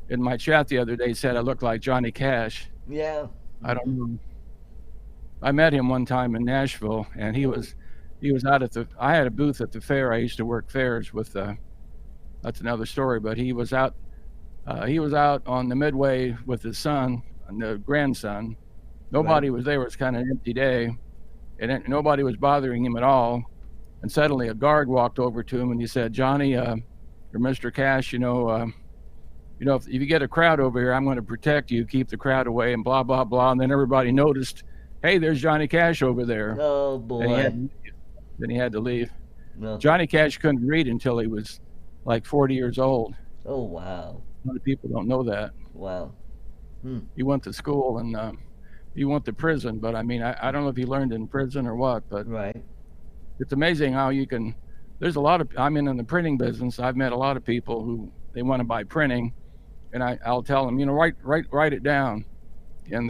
in my chat the other day said I look like Johnny Cash. Yeah. I don't know. I met him one time in Nashville, and he was out at I had a booth at the fair. I used to work fairs with. That's another story. But he was out on the Midway with his son and the grandson. Nobody was there. It was kind of an empty day, and nobody was bothering him at all. And suddenly a guard walked over to him and he said, "Johnny, or Mr. Cash, if you get a crowd over here, I'm going to protect you, keep the crowd away, and blah, blah, blah." And then everybody noticed, hey, there's Johnny Cash over there. Oh boy. Then he had to leave. No. Johnny Cash couldn't read until he was like 40 years old. Oh wow. A lot of people don't know that. Wow. He went to school and he went to prison, but I mean, I don't know if he learned in prison or what, but Right. it's amazing how you can. There's a lot of. I'm in the printing business. I've met a lot of people who they want to buy printing, and I'll tell them, write it down, and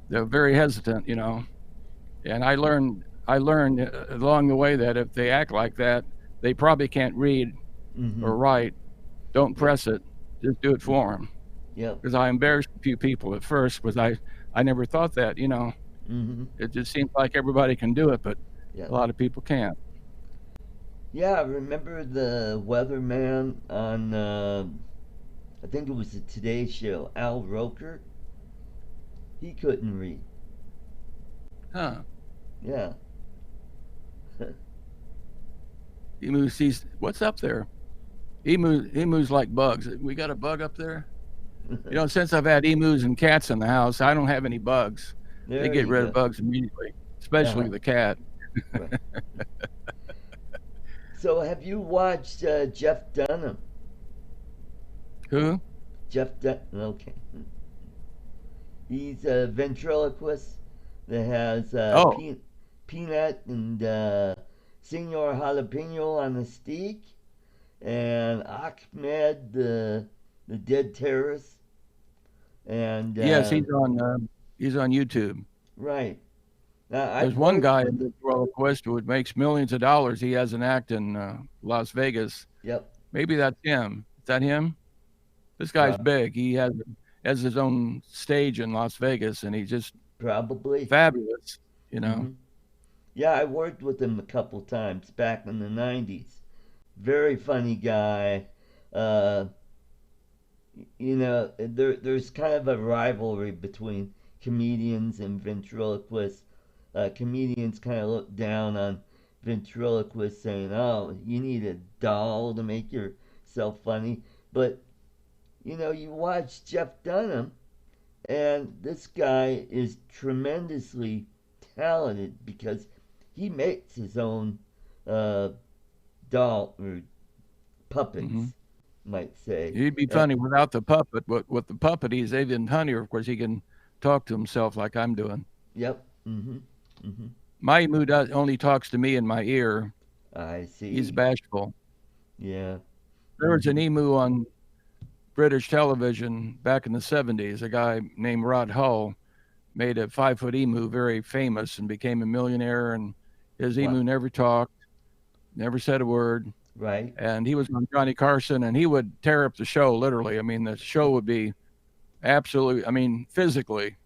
they're very hesitant, And I learned along the way that if they act like that, they probably can't read or write. Don't press it. Just do it for them. Yeah. Because I embarrassed a few people at first, because I never thought that, It just seems like everybody can do it, but a lot of people can't. Yeah, remember the weatherman on, I think it was the Today Show, Al Roker? He couldn't read. Huh. Yeah. Emu sees what's up there. Emus like bugs. We got a bug up there. Since I've had emus and cats in the house, I don't have any bugs. They get rid of bugs immediately, especially the cat. Right. So have you watched Jeff Dunham? Who? Jeff Dunham. Okay. He's a ventriloquist that has Oh, Peanut and Senor Jalapeno on the stick, and Ahmed, the dead terrorist, and yes, he's on YouTube. right. Now, There's I've one worked guy with. in ventriloquist who makes millions of dollars. He has an act in Las Vegas. Yep. Maybe that's him. Is that him? This guy's Prob- big. He has his own stage in Las Vegas, and he's just Probably. fabulous. You know. hmm Yeah, I worked with him a couple times back in the '90s. Very funny guy. Uh, there's kind of a rivalry between comedians and ventriloquists. Comedians kind of look down on ventriloquists, saying, "Oh, you need a doll to make yourself funny." But you watch Jeff Dunham, and this guy is tremendously talented because he makes his own uh, doll or Hmm. puppets, might say. He'd be Uh, funny without the puppet, but with the puppet, he's even funnier. Of course, he can talk to himself like I'm doing. yep. Hmm. My emu only talks to me in my ear. I He's see. bashful. Yeah. There was an Hmm. emu on British television back in the 70s. A guy named Rod Hull made a 5 foot emu very famous and became a millionaire. And his Wow. emu never talked, never said a word. Right. And he was on Johnny Carson, and he would tear up the show literally. I mean, the show would be absolutely, I mean, physically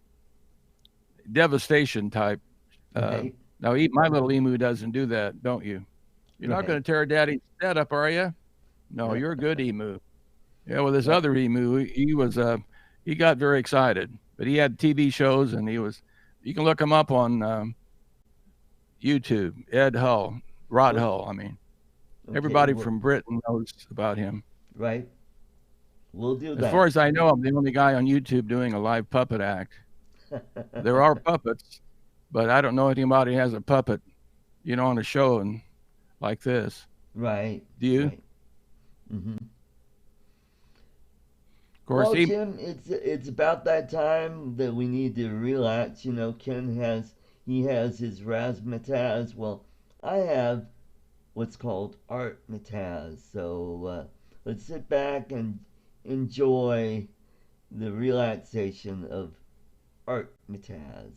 devastation type. Uh, Right. now, my little emu doesn't do that, don't you? You're not Right. going to tear daddy's head up, are you? No, you're a good emu. Yeah, well, this other emu, he got very excited, but he had TV shows, and you can look him up on YouTube. Rod Well, Hull. I mean, okay. everybody Well, from Britain knows about him. right. We'll do As far that. as I know, I'm the only guy on YouTube doing a live puppet act. There are puppets, but I don't know anybody has a puppet, on a show and like this. Right. Do you? Right. Hmm. Of course, Well, Jim, it's about that time that we need to relax. Ken has his razzmatazz. Well, I have what's called art matazz. So let's sit back and enjoy the relaxation of art matazz.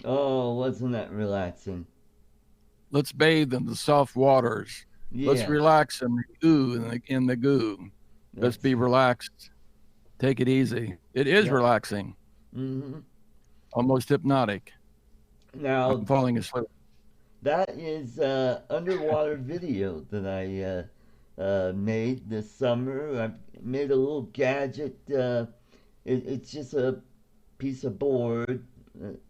Oh, wasn't that relaxing? let's bathe in the soft waters. Let's Yeah, relax in the ooh in the goo. Let's that's be relaxed. Take it easy. It is yep. relaxing, Hmm. almost hypnotic. I'm Now falling asleep. that is underwater video that I made this summer. I made a little gadget. It's just a piece of board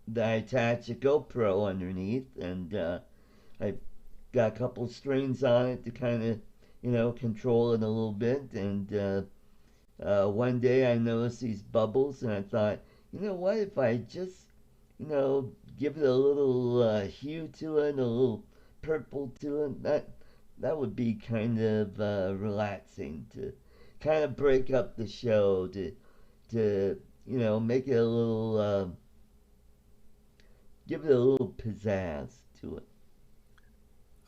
that I attach a GoPro underneath, and I got a couple strings on it to kind of, control it a little bit. And one day I noticed these bubbles, and I thought, what if I just, give it a little hue to it, a little purple to it. That would be kind of relaxing to kind of break up the show to make it a little give it a little pizzazz to it.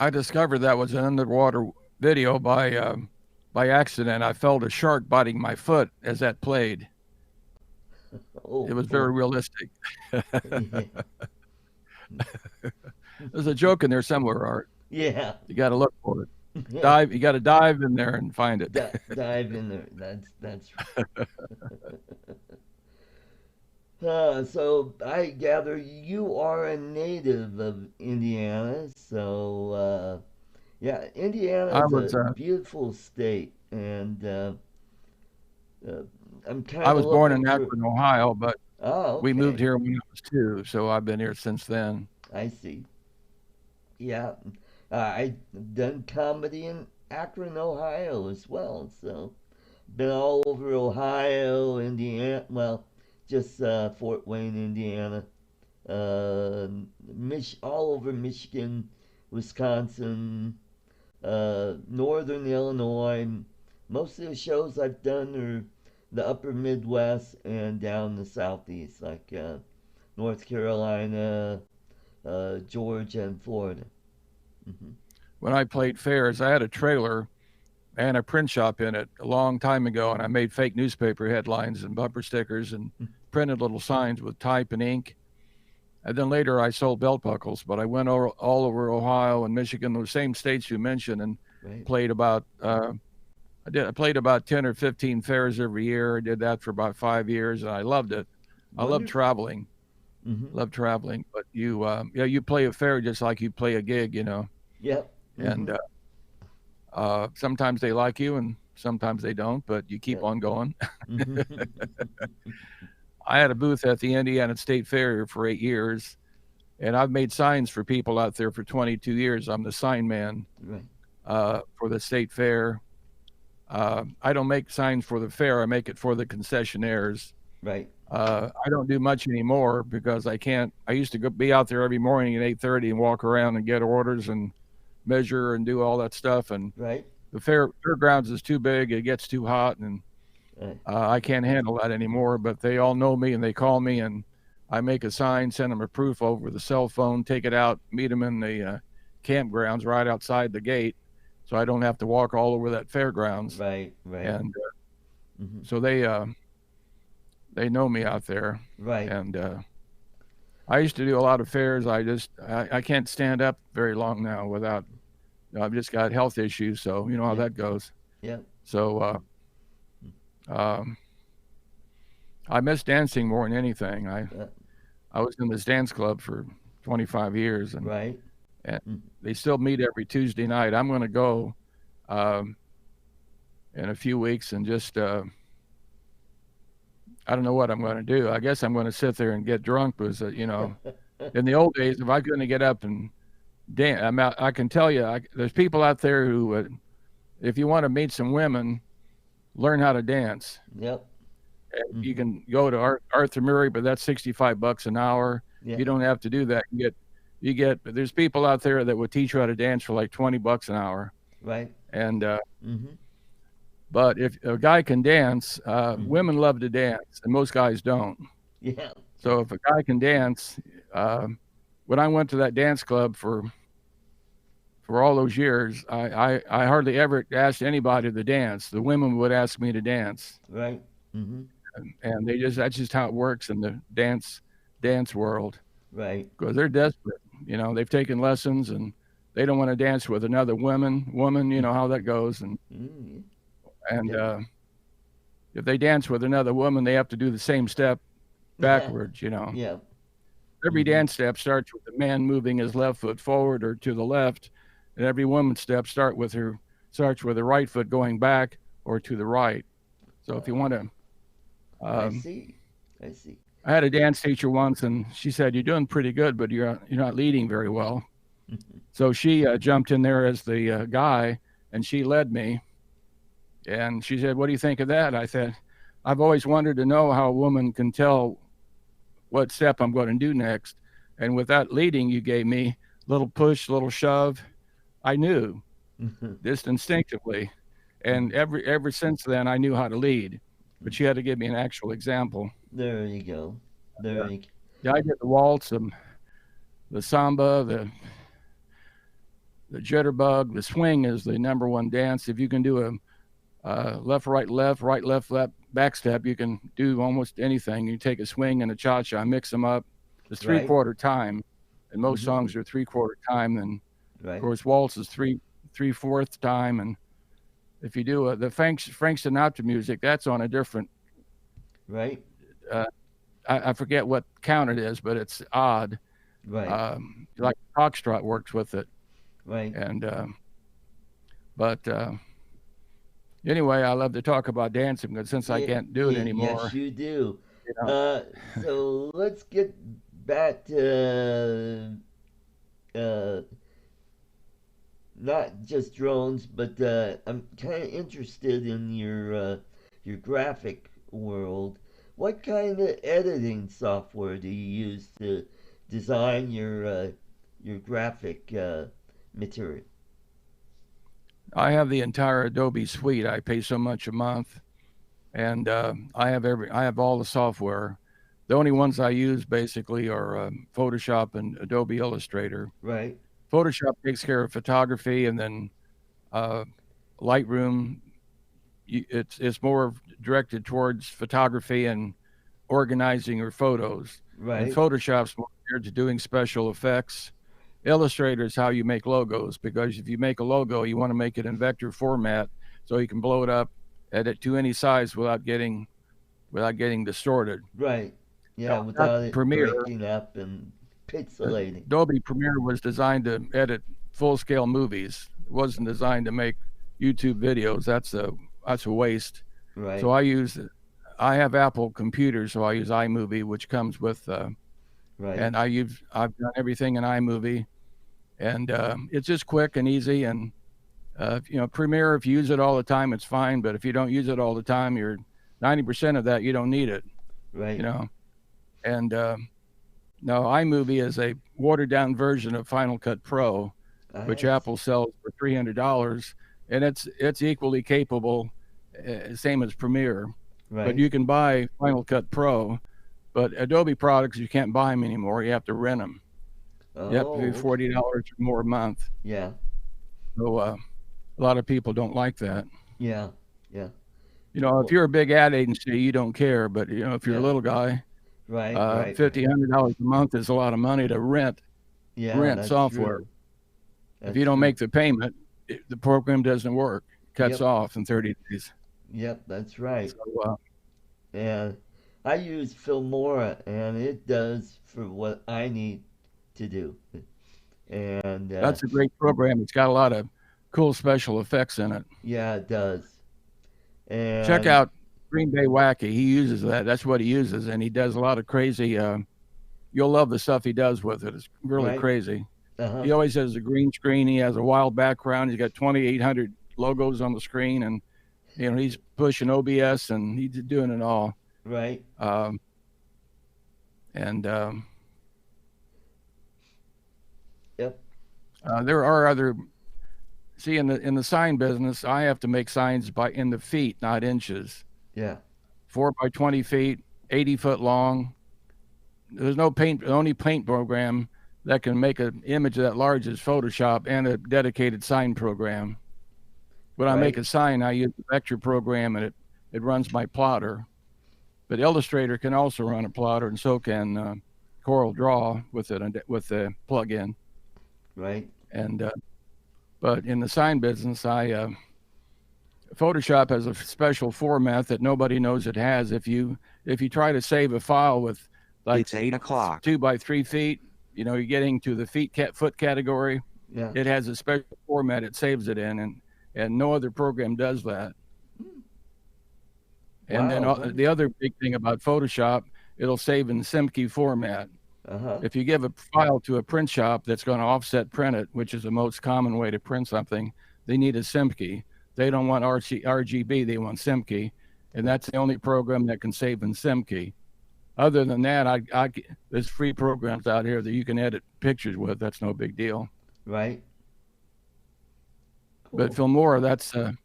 I discovered that was an underwater video by accident. I felt a shark biting my foot as that played. Oh, It was boy. very realistic. Yeah. There's a joke in there somewhere, Art. Yeah. You got to look for it. Dive. You got to dive in there and find it. Dive in there. That's so I gather you are a native of Indiana. So yeah, Indiana is a beautiful state, and I'm kind of. I was born in Akron, Ohio, but okay. We moved here when I was 2, so I've been here since then. I see. Yeah, I've done comedy in Akron, Ohio as well. So been all over Ohio, Indiana. Well, just Fort Wayne, Indiana. All over Michigan, Wisconsin, Northern Illinois. Most of the shows I've done are the upper Midwest and down the Southeast, like North Carolina, Georgia, and Florida. Mm-hmm. When I played fairs, I had a trailer and a print shop in it a long time ago, and I made fake newspaper headlines and bumper stickers and printed little signs with type and ink. And then later I sold belt buckles, but I went all over Ohio and Michigan, the same states you mentioned, and played about I played about 10 or 15 fairs every year. I did that for about 5 years, and I loved it. I love traveling. Mm-hmm. Love traveling, but you play a fair just like you play a gig, Yep. Mm-hmm. And sometimes they like you and sometimes they don't, but you keep on going. I had a booth at the Indiana State Fair for 8 years, and I've made signs for people out there for 22 years. I'm the sign man for the State Fair. I don't make signs for the fair. I make it for the concessionaires. Right. I don't do much anymore because I can't. I used to be out there every morning at 8:30 and walk around and get orders and measure and do all that stuff. And the fairgrounds is too big. It gets too hot, and I can't handle that anymore. But they all know me and they call me, and I make a sign, send them a proof over the cell phone, take it out, meet them in the campgrounds right outside the gate, so I don't have to walk all over that fairgrounds. Right. And so they know me out there. Right. And I used to do a lot of fairs. I can't stand up very long now without. I've just got health issues, so you know how that goes. Yeah. So I miss dancing more than anything. I was in this dance club for 25 years, and and they still meet every Tuesday night. I'm going to go in a few weeks and just I don't know what I'm going to do. I guess I'm going to sit there and get drunk because in the old days, if I couldn't get up and dance, I can tell you, there's people out there who, if you want to meet some women, learn how to dance. Yep. You can go to Arthur Murray, but that's $65 an hour. You don't have to do that. You get. There's people out there that would teach you how to dance for like $20 an hour. Right. And but if a guy can dance, women love to dance, and most guys don't. Yeah. So if a guy can dance, when I went to that dance club for all those years, I hardly ever asked anybody to dance. The women would ask me to dance. Right. And that's just how it works in the dance world. Right. Because they're desperate. They've taken lessons and they don't want to dance with another woman. You know how that goes. And if they dance with another woman, they have to do the same step backwards. Yeah. Every dance step starts with the man moving his left foot forward or to the left, and every woman's step starts with her right foot going back or to the right. So if you want to, I see. I had a dance teacher once, and she said, "You're doing pretty good, but you're not leading very well." So she jumped in there as the guy, and she led me. And she said, "What do you think of that?" I said, "I've always wanted to know how a woman can tell what step I'm going to do next. And with that leading you gave me, little push, little shove. I knew just instinctively. And ever since then, I knew how to lead. But you had to give me an actual example. There you go. There you go. Yeah, I did the waltz, the samba, the jitterbug. The swing is the number one dance. If you can do a left, right, left, left, back step, you can do almost anything. You take a swing and a cha-cha, mix them up. It's Right. 3/4 time, and most songs are 3/4 time. And of course, waltz is 3/4 time. And if you do the Frank Sinatra music, that's on a different. Right. I forget what count it is, but it's odd. Right. Like Foxtrot works with it. Right. And but anyway, I love to talk about dancing, but since I can't do it anymore. Yes, you do. You know. So let's get back to not just drones, but I'm kind of interested in your graphic world. What kind of editing software do you use to design your graphic material? I have the entire Adobe suite. I pay so much a month, and I have all the software. The only ones I use basically are Photoshop and Adobe Illustrator. Right. Photoshop takes care of photography, and then Lightroom, it's more directed towards photography and organizing your photos. Right. And Photoshop's more geared to doing special effects. Illustrator is how you make logos, because if you make a logo, you want to make it in vector format so you can blow it up, edit to any size without getting distorted. Right. Yeah, Now, without it Premiere, breaking up and pixelating. Adobe Premiere was designed to edit full-scale movies. It wasn't designed to make YouTube videos. That's a waste. Right. So I have Apple computers, so I use iMovie, which comes with right. and I've done everything in iMovie, and it's just quick and easy. And Premiere, if you use it all the time, it's fine. But if you don't use it all the time, you're 90% of that, you don't need it. Right. And no, iMovie is a watered down version of Final Cut Pro, which Apple sells for $300, and it's equally capable, same as Premiere. Right. But you can buy Final Cut Pro, but Adobe products, you can't buy them anymore. You have to rent them. You have to pay $40 or more a month. Yeah. So a lot of people don't like that. Yeah. Yeah. If you're a big ad agency, you don't care. But if you're a little guy, right, $50, $100 a month is a lot of money to rent software. If you don't make the payment, the program doesn't work. It cuts off in 30 days. Yep, that's right. So, and I use Filmora, and it does for what I need to do. And that's a great program. It's got a lot of cool special effects in it. Yeah, it does. And check out Green Bay Wacky. He uses that. That's what he uses, and he does a lot of crazy. You'll love the stuff he does with it. It's really crazy. He always has a green screen. He has a wild background. He's got 2,800 logos on the screen, and he's pushing OBS, and he's doing it all. Right. Yep. There are other. See, in the sign business, I have to make signs in the feet, not inches. Yeah. 4 by 20 feet, 80 foot long. There's no paint. The only paint program that can make an image that large is Photoshop, and a dedicated sign program. When I make a sign, I use the vector program, and it runs my plotter. But Illustrator can also run a plotter, and so can Corel Draw with the plug-in. Right. And but in the sign business, Photoshop has a special format that nobody knows it has. If you try to save a file with it's 8 o'clock, 2 by 3 feet, you're getting to the foot category. Yeah. It has a special format it saves it in, and no other program does that. And then the other big thing about Photoshop, it'll save in SIMKey format. If you give a file to a print shop that's going to offset print it, which is the most common way to print something, they need a SIMKey. They don't want RGB, they want SIMKey, and that's the only program that can save in SIMKey. other than that, there's free programs out here that you can edit pictures with. That's no big deal. Right. Cool. But Filmora, that's for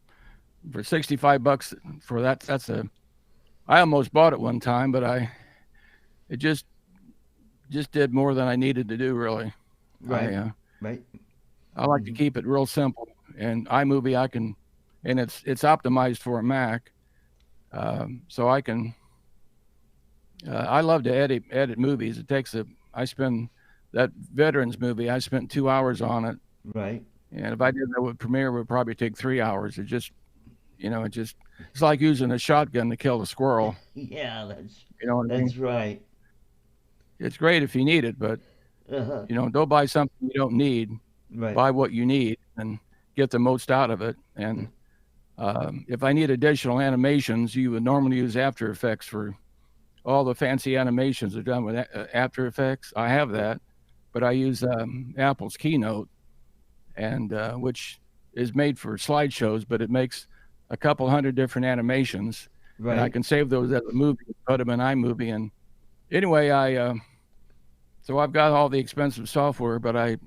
$65 for that. That's I almost bought it one time, but it just did more than I needed to do, really. Right. Right. I like to keep it real simple. And iMovie, and it's optimized for a Mac, so I can. I love to edit movies. I spend that Veterans movie. I spent 2 hours on it. Right. And if I did that with Premiere, it would probably take 3 hours. It's like using a shotgun to kill a squirrel. Yeah, that's right. It's great if you need it, but don't buy something you don't need. Right. Buy what you need and get the most out of it. And if I need additional animations, you would normally use After Effects for all the fancy animations are done with After Effects. I have that, but I use Apple's Keynote, and which is made for slideshows, but it makes a couple hundred different animations. Right. And I can save those as a movie, put them in iMovie. And anyway, so I've got all the expensive software, but I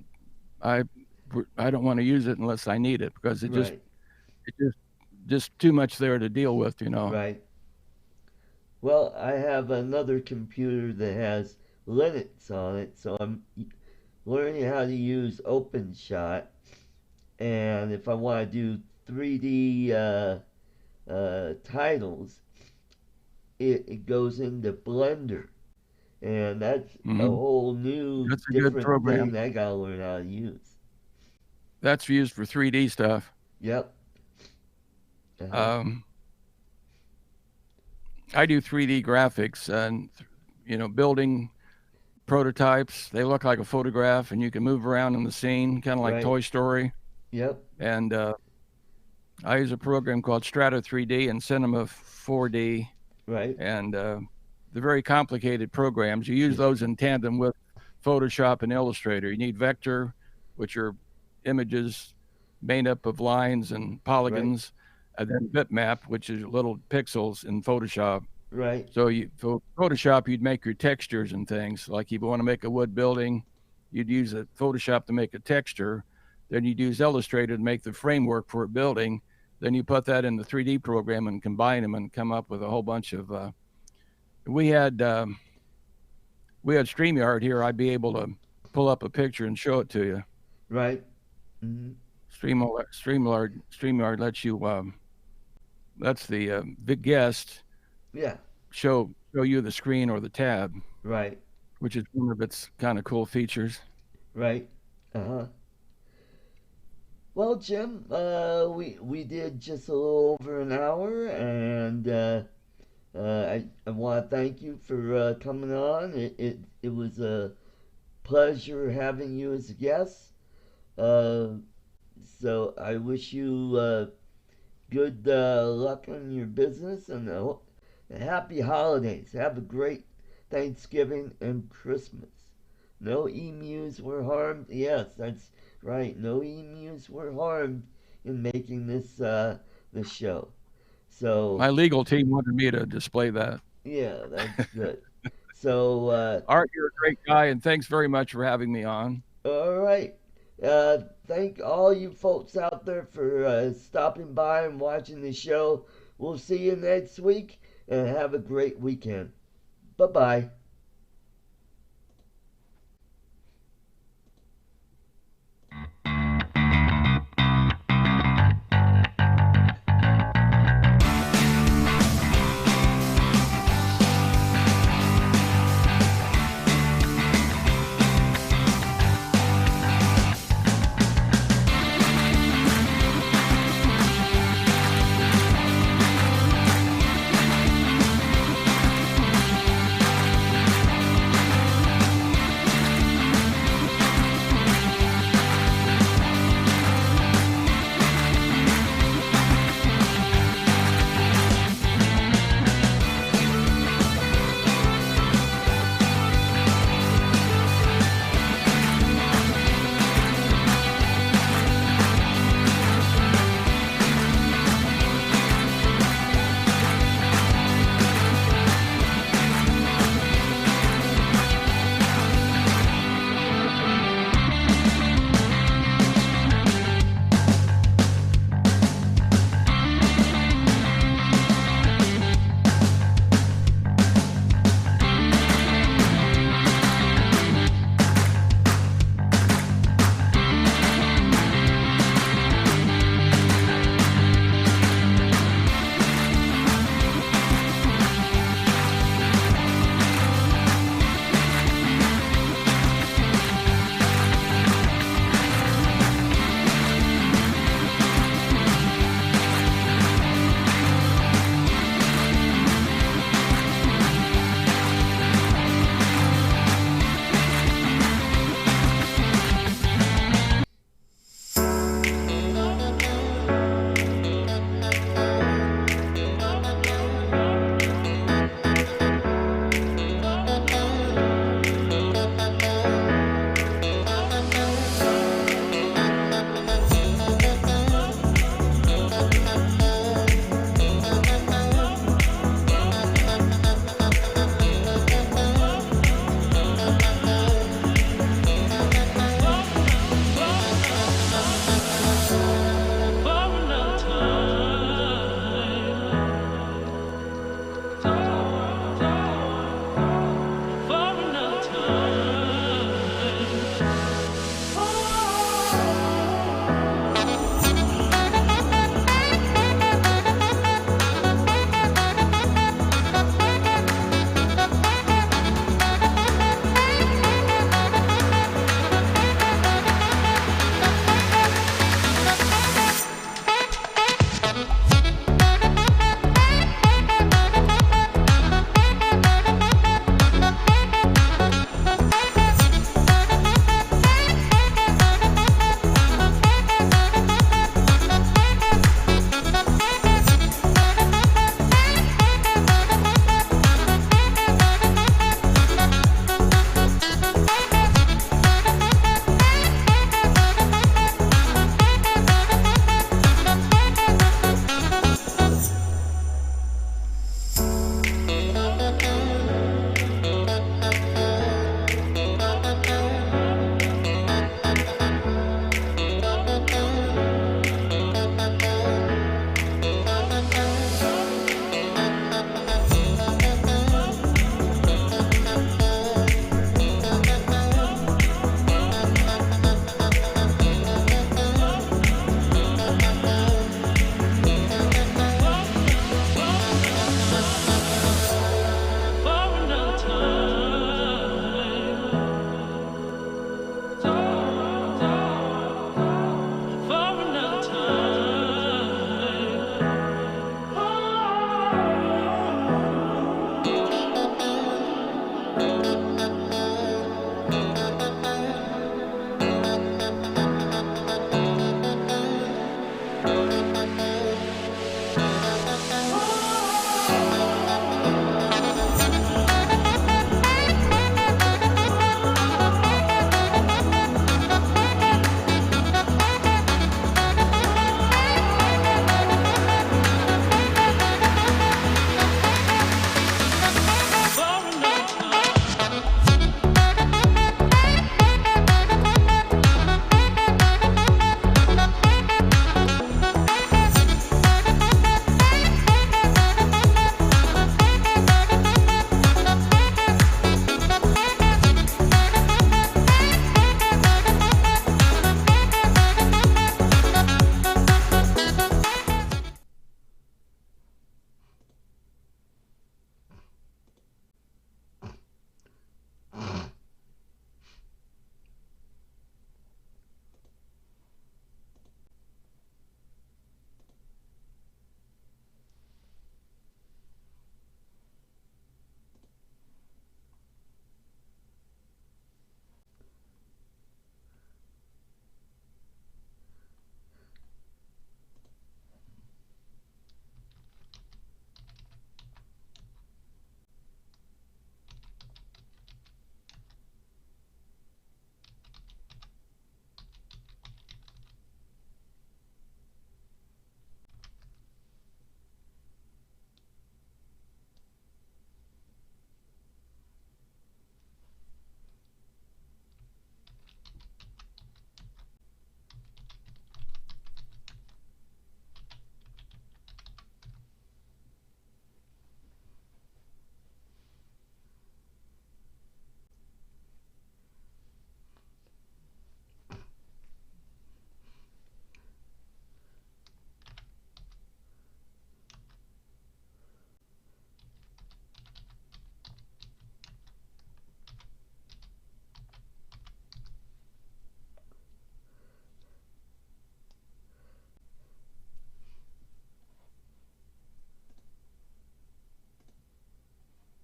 don't want to use it unless I need it, because it's just too much there to deal with, Right. Well, I have another computer that has Linux on it, so I'm learning how to use OpenShot. And if I want to do 3D titles, it goes into Blender. And that's a whole new, different thing I got to learn how to use. That's used for 3D stuff. Yep. I do 3D graphics and, building prototypes. They look like a photograph, and you can move around in the scene, kind of like Toy Story. Yep. And I use a program called Strata 3D and Cinema 4D. Right. And they're very complicated programs. You use those in tandem with Photoshop and Illustrator. You need vector, which are images made up of lines and polygons. And then bitmap, which is little pixels in Photoshop. Right. So for Photoshop, you'd make your textures and things. Like if you want to make a wood building, you'd use a Photoshop to make a texture. Then you'd use Illustrator to make the framework for a building. Then you put that in the 3D program and combine them and come up with a whole bunch of. We had StreamYard here. I'd be able to pull up a picture and show it to you. Right. StreamYard lets you. That's the guest. Yeah. Show you the screen or the tab. Right. Which is one of its kind of cool features. Right. Well, Jim, we did just a little over an hour, and I want to thank you for coming on. It was a pleasure having you as a guest. So I wish you good luck on your business, and happy holidays. Have a great Thanksgiving and Christmas. No emus were harmed. Yes, that's right. No emus were harmed in making this show. So my legal team wanted me to display that. Yeah, that's good. So Art, you're a great guy, and thanks very much for having me on. All right. Thank all you folks out there for stopping by and watching the show. We'll see you next week, and have a great weekend. Bye-bye.